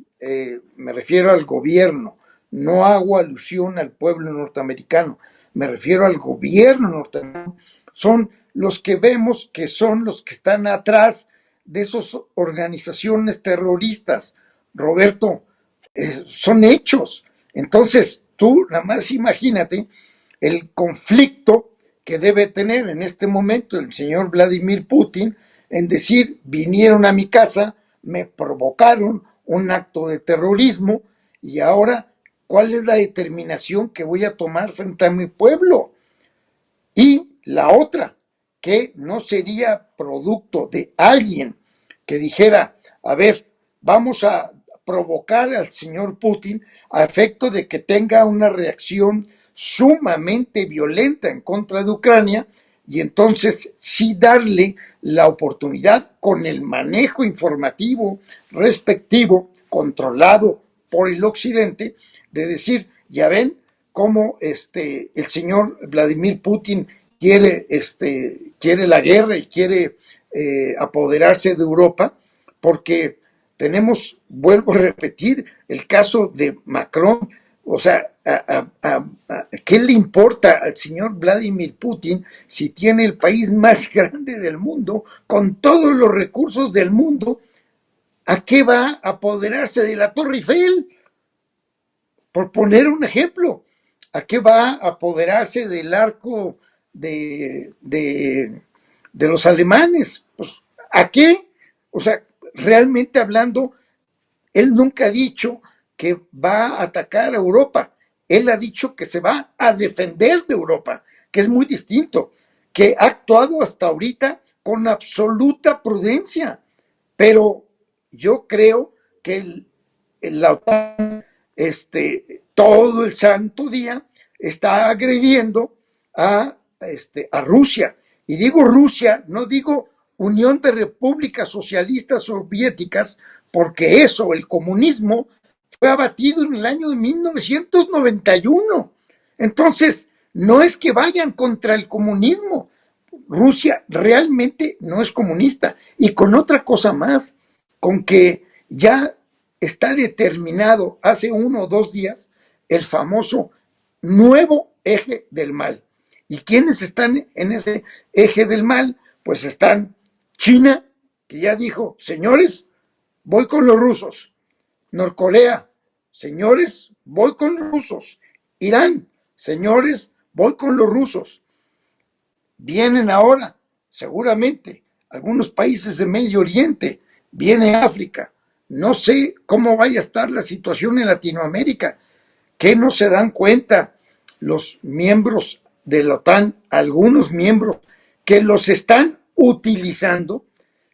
me refiero al gobierno, no hago alusión al pueblo norteamericano, me refiero al gobierno norteamericano, son los que vemos que son los que están atrás de esas organizaciones terroristas. Roberto, son hechos. Entonces, tú nada más imagínate el conflicto que debe tener en este momento el señor Vladimir Putin en decir, vinieron a mi casa, me provocaron un acto de terrorismo y ahora, ¿cuál es la determinación que voy a tomar frente a mi pueblo? Y la otra, que no sería producto de alguien que dijera, a ver, vamos a provocar al señor Putin a efecto de que tenga una reacción sumamente violenta en contra de Ucrania y entonces sí darle la oportunidad con el manejo informativo respectivo, controlado por el occidente, de decir, ya ven cómo el señor Vladimir Putin quiere la guerra y quiere apoderarse de Europa, porque tenemos, vuelvo a repetir, el caso de Macron. O sea, ¿qué le importa al señor Vladimir Putin si tiene el país más grande del mundo, con todos los recursos del mundo? ¿A qué va a apoderarse de la Torre Eiffel? Por poner un ejemplo, ¿a qué va a apoderarse del arco de los alemanes? Pues, ¿a qué? O sea, realmente hablando, él nunca ha dicho que va a atacar a Europa. Él ha dicho que se va a defender de Europa, que es muy distinto, que ha actuado hasta ahorita con absoluta prudencia. Pero yo creo que la OTAN, todo el santo día, está agrediendo a Rusia. Y digo Rusia, no digo Unión de Repúblicas Socialistas Soviéticas, porque eso, el comunismo, fue abatido en el año de 1991. Entonces, no es que vayan contra el comunismo. Rusia realmente no es comunista. Y con otra cosa más, con que ya está determinado hace 1 o 2 días el famoso nuevo eje del mal. ¿Y quiénes están en ese eje del mal? Pues están China, que ya dijo, señores, voy con los rusos. Norcorea, señores, voy con los rusos. Irán, señores, voy con los rusos. Vienen ahora, seguramente, algunos países de Medio Oriente, viene África. No sé cómo vaya a estar la situación en Latinoamérica. ¿Qué no se dan cuenta los miembros de la OTAN, algunos miembros que los están utilizando?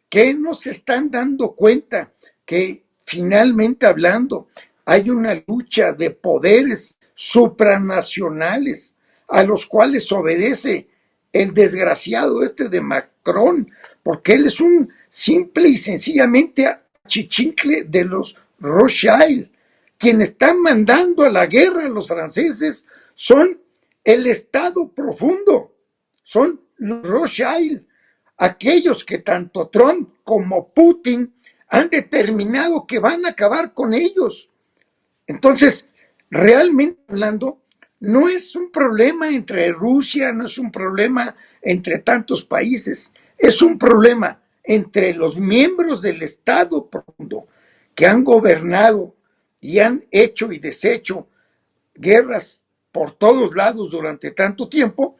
¿Qué no se están dando cuenta que finalmente hablando hay una lucha de poderes supranacionales a los cuales obedece el desgraciado de Macron, porque él es un simple y sencillamente achichincle de los Rothschild? Quien están mandando a la guerra a los franceses son el Estado profundo, son los Rothschild, aquellos que tanto Trump como Putin han determinado que van a acabar con ellos. Entonces, realmente hablando, no es un problema entre Rusia, no es un problema entre tantos países, es un problema entre los miembros del Estado profundo que han gobernado y han hecho y deshecho guerras por todos lados durante tanto tiempo,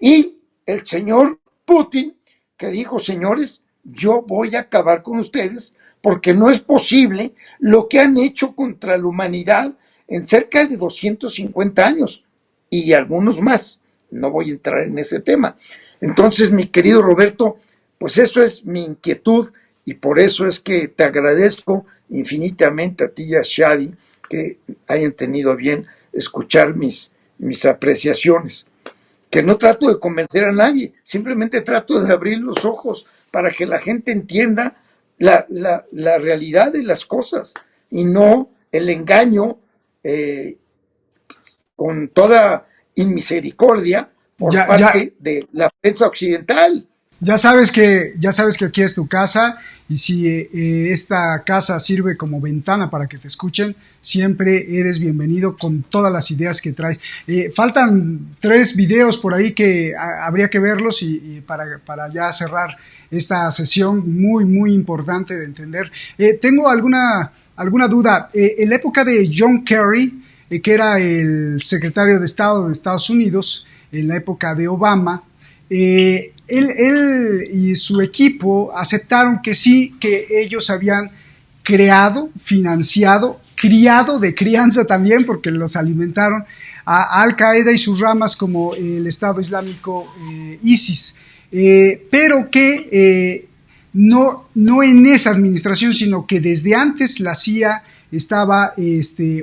y el señor Putin, que dijo, señores, yo voy a acabar con ustedes porque no es posible lo que han hecho contra la humanidad en cerca de 250 años y algunos más. No voy a entrar en ese tema. Entonces, mi querido Roberto, pues eso es mi inquietud y por eso es que te agradezco infinitamente a ti y a Shadi que hayan tenido bien escuchar mis apreciaciones. Que no trato de convencer a nadie, simplemente trato de abrir los ojos para que la gente entienda la realidad de las cosas y no el engaño con toda inmisericordia por parte de la prensa occidental. Ya sabes que aquí es tu casa y si esta casa sirve como ventana para que te escuchen, siempre eres bienvenido con todas las ideas que traes. Faltan 3 videos por ahí que habría que verlos y para ya cerrar esta sesión muy, muy importante de entender. Tengo alguna duda. En la época de John Kerry, que era el secretario de Estado de Estados Unidos, en la época de Obama, él y su equipo aceptaron que sí, que ellos habían creado, financiado, criado de crianza también, porque los alimentaron, a Al Qaeda y sus ramas como el Estado Islámico ISIS, pero que no en esa administración, sino que desde antes la CIA estaba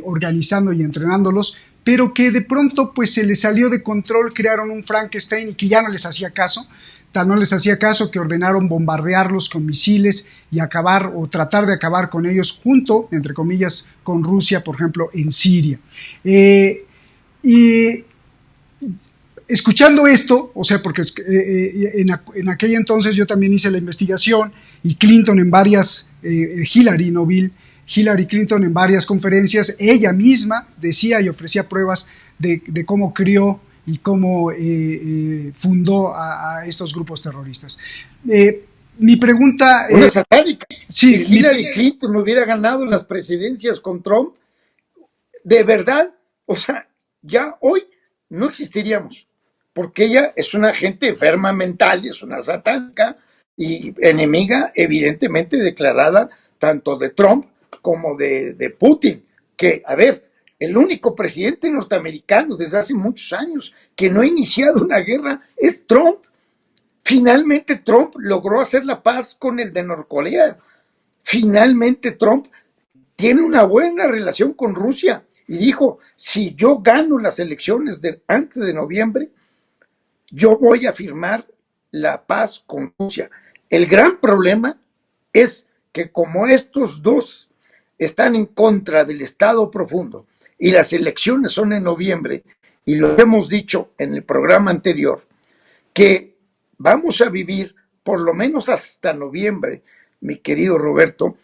organizando y entrenándolos, pero que de pronto pues se les salió de control, crearon un Frankenstein y que ya no les hacía caso, que ordenaron bombardearlos con misiles y acabar o tratar de acabar con ellos junto, entre comillas, con Rusia, por ejemplo, en Siria. Y escuchando esto, o sea, porque en aquel entonces yo también hice la investigación y Clinton en varias, Hillary Clinton en varias conferencias, ella misma decía y ofrecía pruebas de cómo crió y cómo fundó a estos grupos terroristas. Mi pregunta... Una satánica. Sí, si Hillary Clinton hubiera ganado las presidencias con Trump, de verdad, o sea, ya hoy no existiríamos, porque ella es una gente enferma mental, es una satánica y enemiga evidentemente declarada tanto de Trump como de Putin, que, a ver, el único presidente norteamericano desde hace muchos años que no ha iniciado una guerra es Trump. Finalmente Trump logró hacer la paz con el de Norcorea. Finalmente Trump tiene una buena relación con Rusia y dijo, si yo gano las elecciones antes de noviembre, yo voy a firmar la paz con Rusia. El gran problema es que como estos dos están en contra del Estado profundo y las elecciones son en noviembre, y lo hemos dicho en el programa anterior, que vamos a vivir por lo menos hasta noviembre, mi querido Roberto,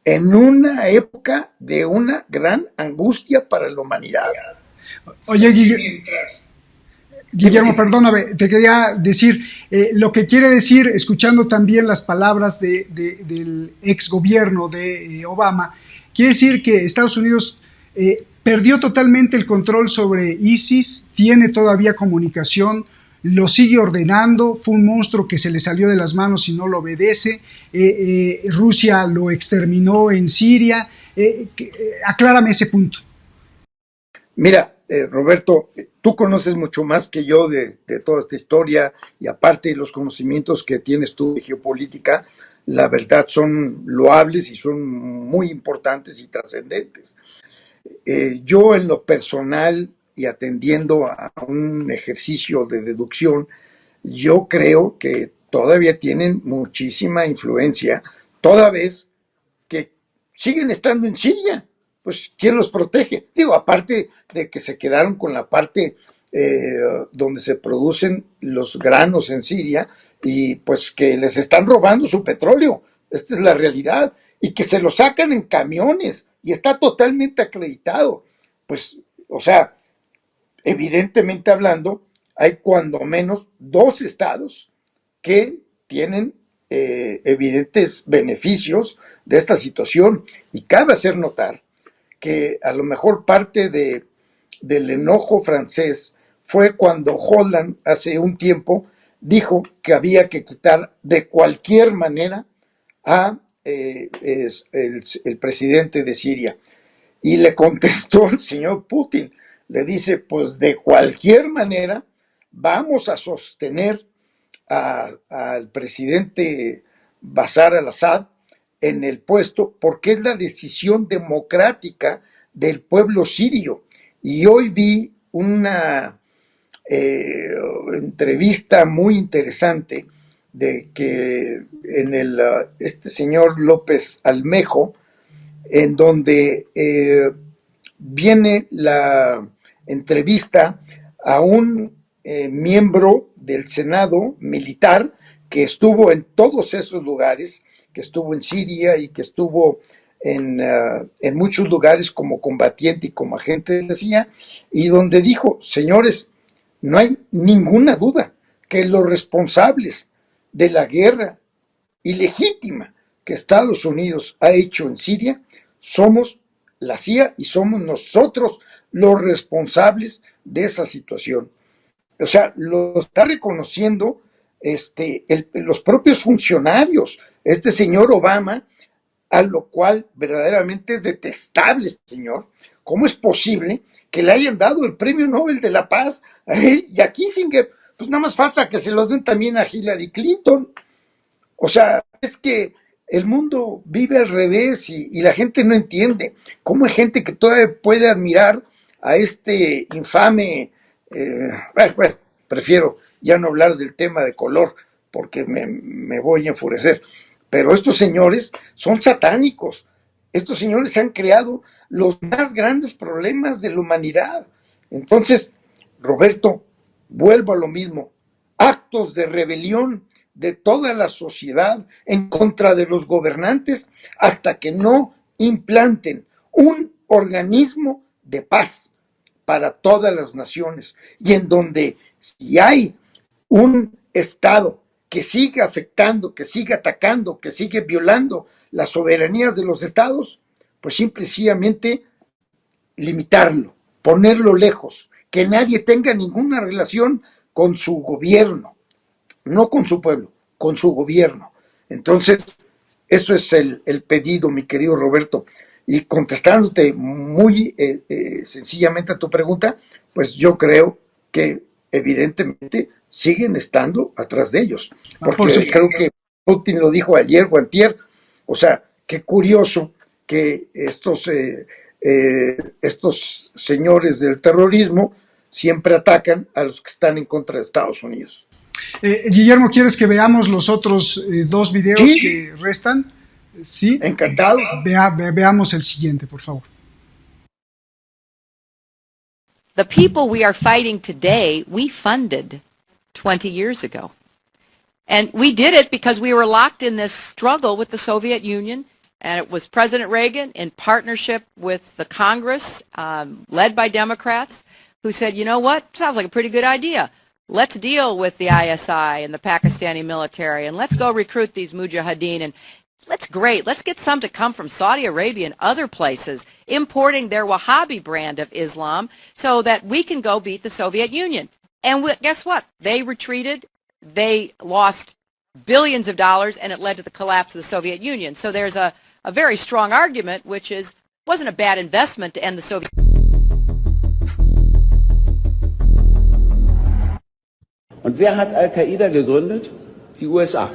en una época de una gran angustia para la humanidad. Oye, Guillermo, perdóname, te quería decir, lo que quiere decir, escuchando también las palabras del ex gobierno de Obama, quiere decir que Estados Unidos perdió totalmente el control sobre ISIS, tiene todavía comunicación, lo sigue ordenando, fue un monstruo que se le salió de las manos y no lo obedece, Rusia lo exterminó en Siria, aclárame ese punto. Mira, Roberto, tú conoces mucho más que yo de toda esta historia, y aparte de los conocimientos que tienes tú de geopolítica, la verdad son loables y son muy importantes y trascendentes. Yo en lo personal, y atendiendo a un ejercicio de deducción, yo creo que todavía tienen muchísima influencia, toda vez que siguen estando en Siria. Pues, ¿quién los protege? Digo, aparte de que se quedaron con la parte donde se producen los granos en Siria, y pues que les están robando su petróleo, esta es la realidad, y que se lo sacan en camiones, y está totalmente acreditado. Pues, o sea, evidentemente hablando, hay cuando menos 2 estados que tienen evidentes beneficios de esta situación, y cabe hacer notar que a lo mejor parte del enojo francés fue cuando Hollande hace un tiempo dijo que había que quitar de cualquier manera a el presidente de Siria. Y le contestó el señor Putin, le dice, pues de cualquier manera vamos a sostener al presidente Bashar al-Assad en el puesto, porque es la decisión democrática del pueblo sirio. Y hoy vi una entrevista muy interesante de que en este señor López Almejo, en donde viene la entrevista a un miembro del Senado militar que estuvo en todos esos lugares, que estuvo en Siria y que estuvo en muchos lugares como combatiente y como agente de la CIA, y donde dijo, señores, no hay ninguna duda que los responsables de la guerra ilegítima que Estados Unidos ha hecho en Siria somos la CIA y somos nosotros los responsables de esa situación. O sea, lo está reconociendo los propios funcionarios, este señor Obama, a lo cual verdaderamente es detestable este señor. ¿Cómo es posible que le hayan dado el Premio Nobel de la Paz a él y a Kissinger? Pues nada más falta que se lo den también a Hillary Clinton. O sea, es que el mundo vive al revés y la gente no entiende cómo hay gente que todavía puede admirar a este infame, bueno, prefiero ya no hablar del tema de color porque me voy a enfurecer, pero estos señores son satánicos, estos señores han creado los más grandes problemas de la humanidad. Entonces, Roberto, vuelvo a lo mismo, actos de rebelión de toda la sociedad en contra de los gobernantes hasta que no implanten un organismo de paz para todas las naciones, y en donde si hay un Estado que sigue afectando, que sigue atacando, que sigue violando las soberanías de los estados, pues simplemente limitarlo, ponerlo lejos, que nadie tenga ninguna relación con su gobierno, no con su pueblo, con su gobierno. Entonces, eso es el pedido, mi querido Roberto. Y contestándote muy sencillamente a tu pregunta, pues yo creo que evidentemente siguen estando atrás de ellos. Porque creo que Putin lo dijo ayer o antier. O sea, qué curioso que estos señores del terrorismo siempre atacan a los que están en contra de Estados Unidos. Guillermo, ¿quieres que veamos los otros 2 videos que restan? Sí. Encantado. Veamos el siguiente, por favor. The people we are fighting today, we funded 20 years ago. And we did it because we were locked in this struggle with the Soviet Union, and it was President Reagan in partnership with the Congress, led by Democrats, who said, you know what, sounds like a pretty good idea. Let's deal with the ISI and the Pakistani military, and let's go recruit these mujahideen, and let's get some to come from Saudi Arabia and other places, importing their Wahhabi brand of Islam so that we can go beat the Soviet Union. And guess what? They retreated. They lost billions of dollars, and it led to the collapse of the Soviet Union. So there's a very strong argument, which is, it wasn't a bad investment to end the Soviet Union. Und wer hat Al-Qaida gegründet? Die USA.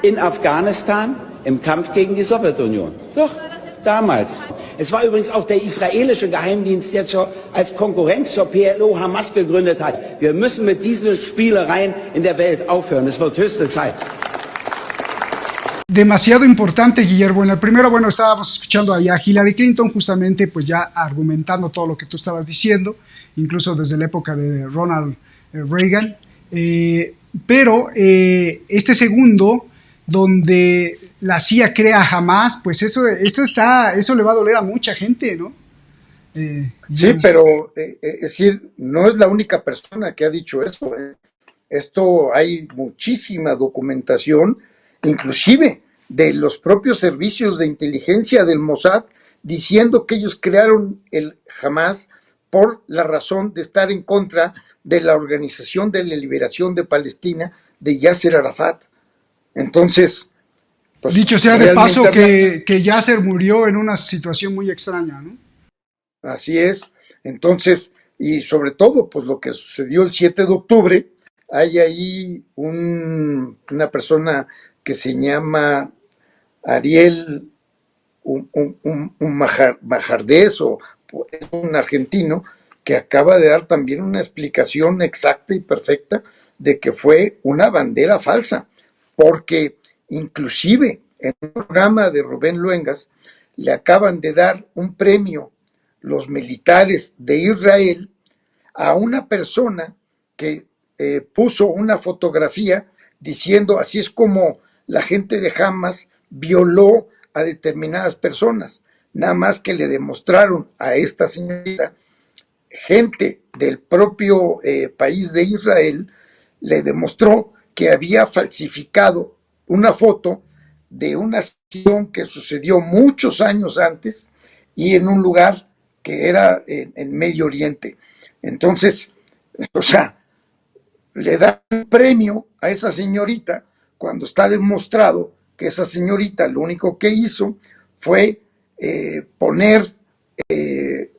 In Afghanistan im Kampf gegen die Sowjetunion. Doch, damals. Es war übrigens auch der israelische Geheimdienst, der als Konkurrenz zur PLO Hamas gegründet hat. Wir müssen mit diesen Spielereien in der Welt aufhören. Es wird höchste Zeit. Demasiado importante, Guillermo. En el primero, bueno, estábamos escuchando allá a Hillary Clinton, justamente pues ya argumentando todo lo que tú estabas diciendo, incluso desde la época de Ronald Reagan. Pero este segundo, donde la CIA crea Hamas, pues eso le va a doler a mucha gente, ¿no? Sí, pero es decir, no es la única persona que ha dicho eso. Esto hay muchísima documentación, inclusive de los propios servicios de inteligencia del Mossad, diciendo que ellos crearon el Hamas por la razón de estar en contra de la Organización de la Liberación de Palestina de Yasser Arafat. Entonces, pues, dicho sea de paso que Yasser murió en una situación muy extraña, ¿no? Así es. Entonces, y sobre todo, pues lo que sucedió el 7 de octubre, hay ahí una persona que se llama Ariel Majardés, o es un argentino, que acaba de dar también una explicación exacta y perfecta de que fue una bandera falsa, porque inclusive en un programa de Rubén Luengas le acaban de dar un premio los militares de Israel a una persona que puso una fotografía diciendo así es como la gente de Hamas violó a determinadas personas, nada más que le demostraron a esta señorita, gente del propio país de Israel, le demostró que había falsificado una foto de una acción que sucedió muchos años antes y en un lugar que era en Medio Oriente. Entonces, o sea, le dan un premio a esa señorita cuando está demostrado que esa señorita lo único que hizo fue poner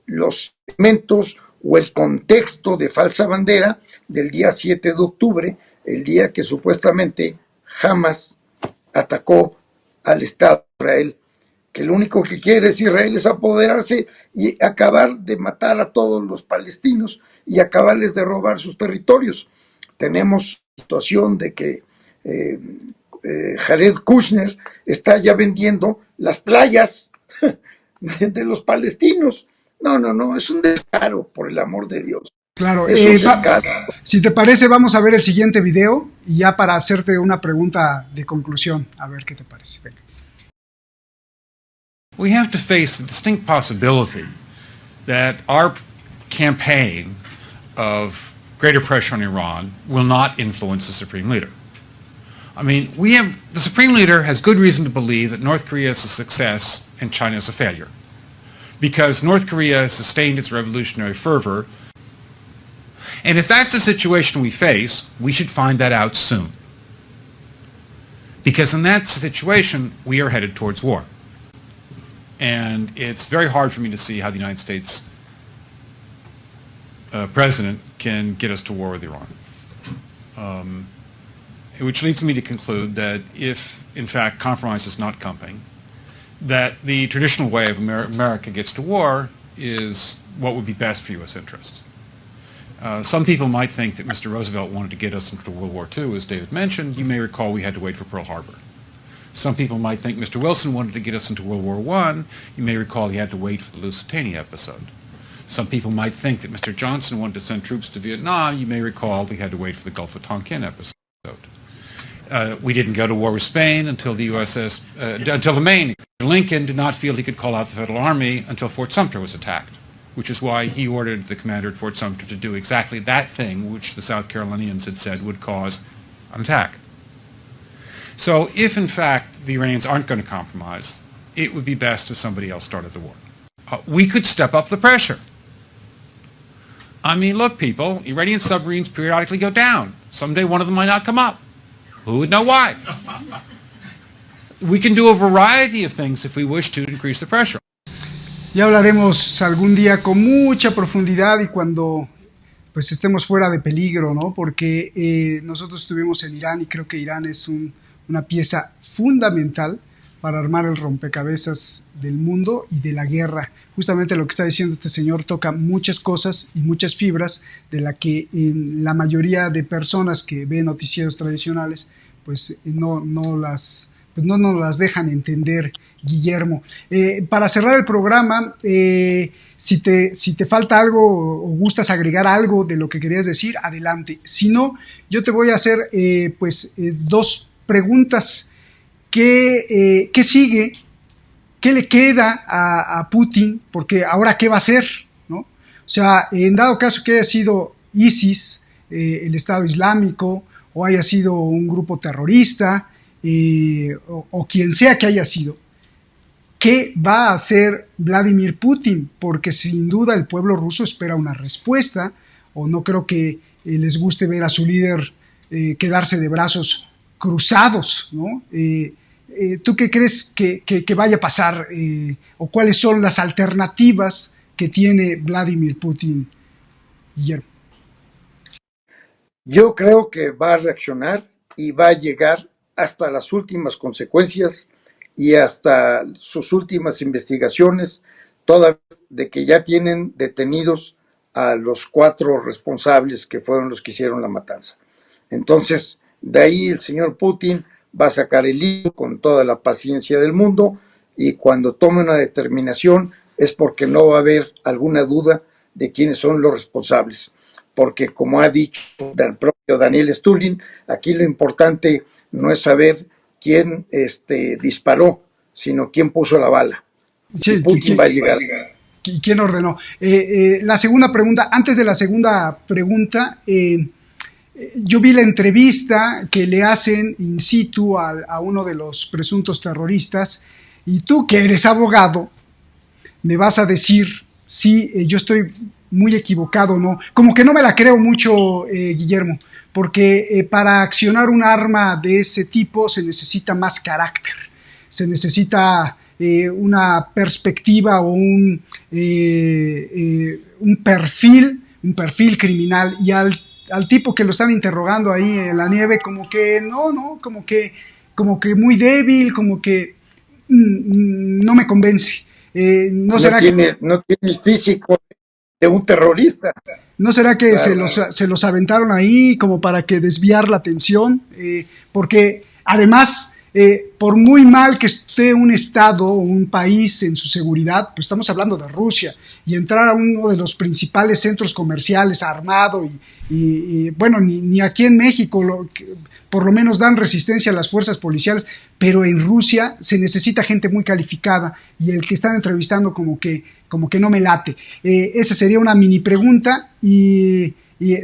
los elementos o el contexto de falsa bandera del día 7 de octubre, el día que supuestamente Hamas atacó al Estado de Israel, que lo único que quiere es Israel es apoderarse y acabar de matar a todos los palestinos y acabarles de robar sus territorios. Tenemos situación de que Jared Kushner está ya vendiendo las playas de los palestinos. No, es un descaro, por el amor de Dios. Claro, es un descaro. Si te parece, vamos a ver el siguiente video y ya para hacerte una pregunta de conclusión, a ver qué te parece. Venga. We have to face the distinct possibility that our campaign of greater pressure on Iran will not influence the Supreme Leader. I mean, the Supreme Leader has good reason to believe that North Korea is a success and China is a failure, because North Korea has sustained its revolutionary fervor. And if that's the situation we face, we should find that out soon. Because in that situation, we are headed towards war. And it's very hard for me to see how the United States president can get us to war with Iran. Which leads me to conclude that if, in fact, compromise is not coming, that the traditional way of America gets to war is what would be best for U.S. interests. Some people might think that Mr. Roosevelt wanted to get us into World War II, as David mentioned. You may recall we had to wait for Pearl Harbor. Some people might think Mr. Wilson wanted to get us into World War I. You may recall he had to wait for the Lusitania episode. Some people might think that Mr. Johnson wanted to send troops to Vietnam. You may recall he had to wait for the Gulf of Tonkin episode. We didn't go to war with Spain until the until the Maine. Lincoln did not feel he could call out the Federal Army until Fort Sumter was attacked, which is why he ordered the commander at Fort Sumter to do exactly that thing which the South Carolinians had said would cause an attack. So if, in fact, the Iranians aren't going to compromise, it would be best if somebody else started the war. We could step up the pressure. I mean, look, people, Iranian submarines periodically go down. Someday one of them might not come up. Who would know why? We can do a variety of things if we wish to increase the pressure. Ya hablaremos algún día con mucha profundidad y cuando pues estemos fuera de peligro, ¿no? Porque nosotros estuvimos en Irán y creo que Irán es una pieza fundamental para armar el rompecabezas del mundo y de la guerra. Justamente lo que está diciendo este señor toca muchas cosas y muchas fibras de la que la mayoría de personas que ven noticieros tradicionales pues no nos las dejan entender, Guillermo. Para cerrar el programa, si te falta algo o gustas agregar algo de lo que querías decir, adelante. Si no, yo te voy a hacer dos preguntas. ¿Qué sigue? ¿Qué le queda a Putin? Porque ahora, ¿qué va a hacer? ¿No? O sea, en dado caso que haya sido ISIS, el Estado Islámico, o haya sido un grupo terrorista, o quien sea que haya sido, ¿qué va a hacer Vladimir Putin? Porque sin duda el pueblo ruso espera una respuesta, o no creo que les guste ver a su líder quedarse de brazos cruzados, ¿no? ¿Tú qué crees que vaya a pasar? ¿O cuáles son las alternativas que tiene Vladimir Putin, Guillermo? Yo creo que va a reaccionar y va a llegar hasta las últimas consecuencias y hasta sus últimas investigaciones, toda vez de que ya tienen detenidos a los 4 responsables que fueron los que hicieron la matanza. Entonces, de ahí el señor Putin va a sacar el hilo con toda la paciencia del mundo y cuando tome una determinación es porque no va a haber alguna duda de quiénes son los responsables. Porque como ha dicho el propio Daniel Stulin, aquí lo importante no es saber quién disparó, sino quién puso la bala. Sí, y Putin va a llegar. ¿Y quién ordenó? La segunda pregunta, antes de la segunda pregunta, yo vi la entrevista que le hacen in situ a uno de los presuntos terroristas y tú que eres abogado me vas a decir si yo estoy muy equivocado o no. Como que no me la creo mucho, Guillermo, porque para accionar un arma de ese tipo se necesita más carácter, se necesita una perspectiva o un perfil criminal y al tipo que lo están interrogando ahí en la nieve, como que como que muy débil, como que no me convence. No tiene el físico de un terrorista. ¿No será que se los aventaron ahí como para que desviar la atención? Porque además, por muy mal que esté un estado o un país en su seguridad, pues estamos hablando de Rusia, y entrar a uno de los principales centros comerciales armado y bueno, ni aquí en México por lo menos dan resistencia a las fuerzas policiales, pero en Rusia se necesita gente muy calificada y el que están entrevistando como que no me late. Esa sería una mini pregunta y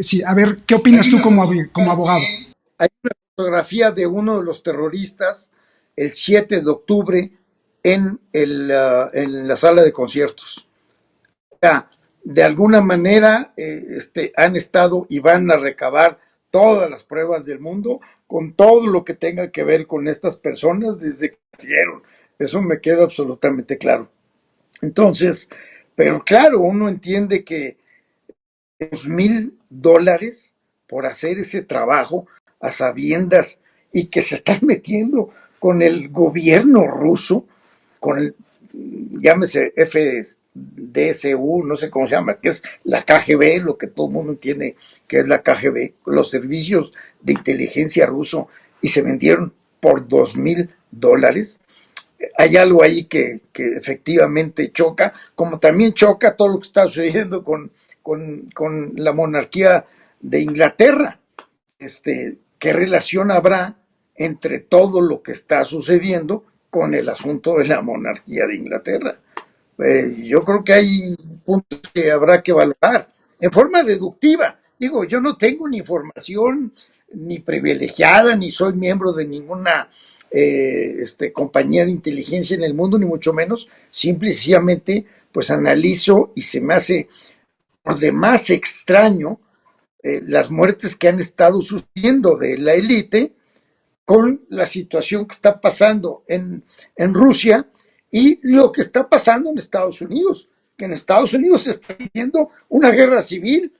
sí, a ver, ¿qué opinas tú como abogado? Hay una fotografía de uno de los terroristas el 7 de octubre en la sala de conciertos. O sea, de alguna manera han estado y van a recabar todas las pruebas del mundo con todo lo que tenga que ver con estas personas desde que nacieron. Eso me queda absolutamente claro. Entonces, pero claro, uno entiende que $2,000 por hacer ese trabajo a sabiendas y que se están metiendo con el gobierno ruso, llámese FDSU, no sé cómo se llama, que es la KGB, lo que todo el mundo entiende que es la KGB, los servicios de inteligencia ruso, y se vendieron por $2,000 Hay algo ahí que efectivamente choca, como también choca todo lo que está sucediendo con la monarquía de Inglaterra. ¿Qué relación habrá entre todo lo que está sucediendo con el asunto de la monarquía de Inglaterra? Yo creo que hay puntos que habrá que valorar en forma deductiva. Digo, yo no tengo ni información ni privilegiada, ni soy miembro de ninguna compañía de inteligencia en el mundo, ni mucho menos. Simple y sencillamente pues analizo y se me hace por demás extraño las muertes que han estado sucediendo de la élite con la situación que está pasando en Rusia y lo que está pasando en Estados Unidos, que en Estados Unidos se está viviendo una guerra civil,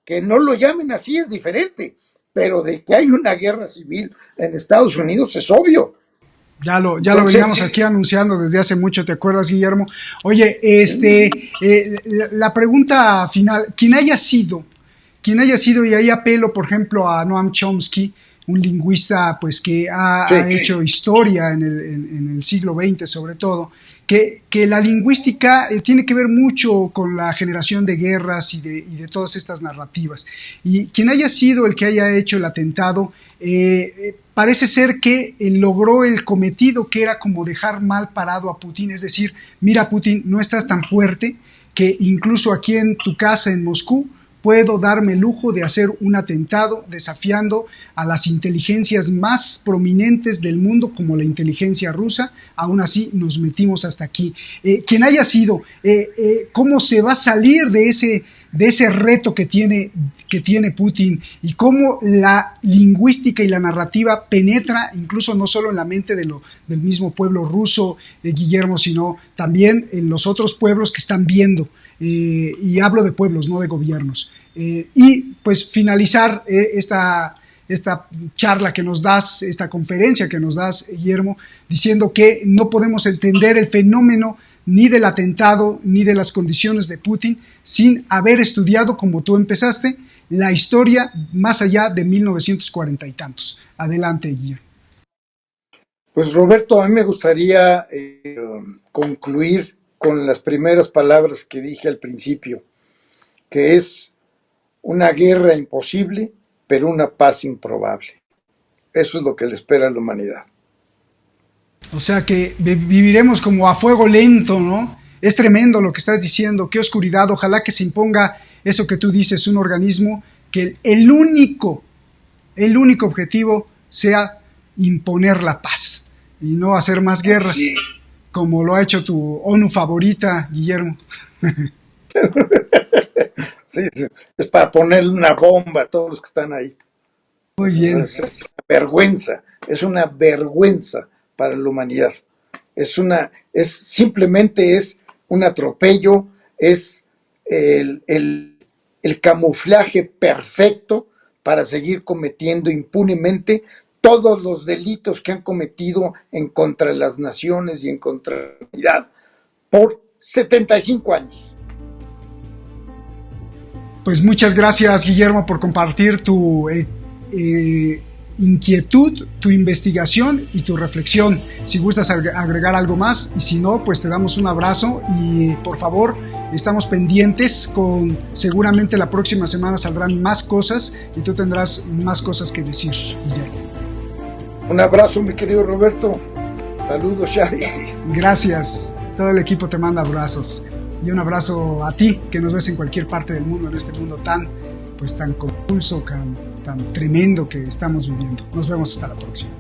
que no lo llamen así es diferente, pero de que hay una guerra civil en Estados Unidos es obvio. Ya lo veníamos aquí anunciando desde hace mucho, ¿te acuerdas, Guillermo? Oye, la pregunta final, ¿quién haya sido, y ahí apelo, por ejemplo, a Noam Chomsky, un lingüista pues que ha hecho historia en el siglo XX sobre todo, que la lingüística tiene que ver mucho con la generación de guerras y de todas estas narrativas. Y quien haya sido el que haya hecho el atentado, parece ser que logró el cometido, que era como dejar mal parado a Putin, es decir, mira Putin, no estás tan fuerte que incluso aquí en tu casa en Moscú puedo darme el lujo de hacer un atentado desafiando a las inteligencias más prominentes del mundo, como la inteligencia rusa. Aún así nos metimos hasta aquí. Quien haya sido, ¿cómo se va a salir de ese reto que tiene Putin, y cómo la lingüística y la narrativa penetra incluso no solo en la mente del mismo pueblo ruso, Guillermo, sino también en los otros pueblos que están viendo? Y hablo de pueblos, no de gobiernos. Y pues finalizar esta charla que nos das, esta conferencia que nos das, Guillermo, diciendo que no podemos entender el fenómeno ni del atentado ni de las condiciones de Putin sin haber estudiado, como tú empezaste, la historia más allá de 1940 y tantos. Adelante, Guillermo. Pues Roberto, a mí me gustaría concluir con las primeras palabras que dije al principio, que es una guerra imposible, pero una paz improbable. Eso es lo que le espera a la humanidad. O sea que viviremos como a fuego lento, ¿no? Es tremendo lo que estás diciendo, qué oscuridad. Ojalá que se imponga eso que tú dices, un organismo que el único objetivo sea imponer la paz y no hacer más guerras. Sí. Como lo ha hecho tu ONU favorita, Guillermo. Sí, es para ponerle una bomba a todos los que están ahí. Muy bien. Es una vergüenza para la humanidad. Simplemente es un atropello, es el camuflaje perfecto para seguir cometiendo impunemente todos los delitos que han cometido en contra de las naciones y en contra de la humanidad por 75 años. Pues muchas gracias, Guillermo, por compartir tu inquietud, tu investigación y tu reflexión. Si gustas agregar algo más, y si no, pues te damos un abrazo y por favor, estamos pendientes. Seguramente la próxima semana saldrán más cosas y tú tendrás más cosas que decir, Guillermo. Un abrazo, mi querido Roberto. Saludos, Shadi. Gracias. Todo el equipo te manda abrazos. Y un abrazo a ti, que nos ves en cualquier parte del mundo, en este mundo tan convulso, tan tremendo que estamos viviendo. Nos vemos hasta la próxima.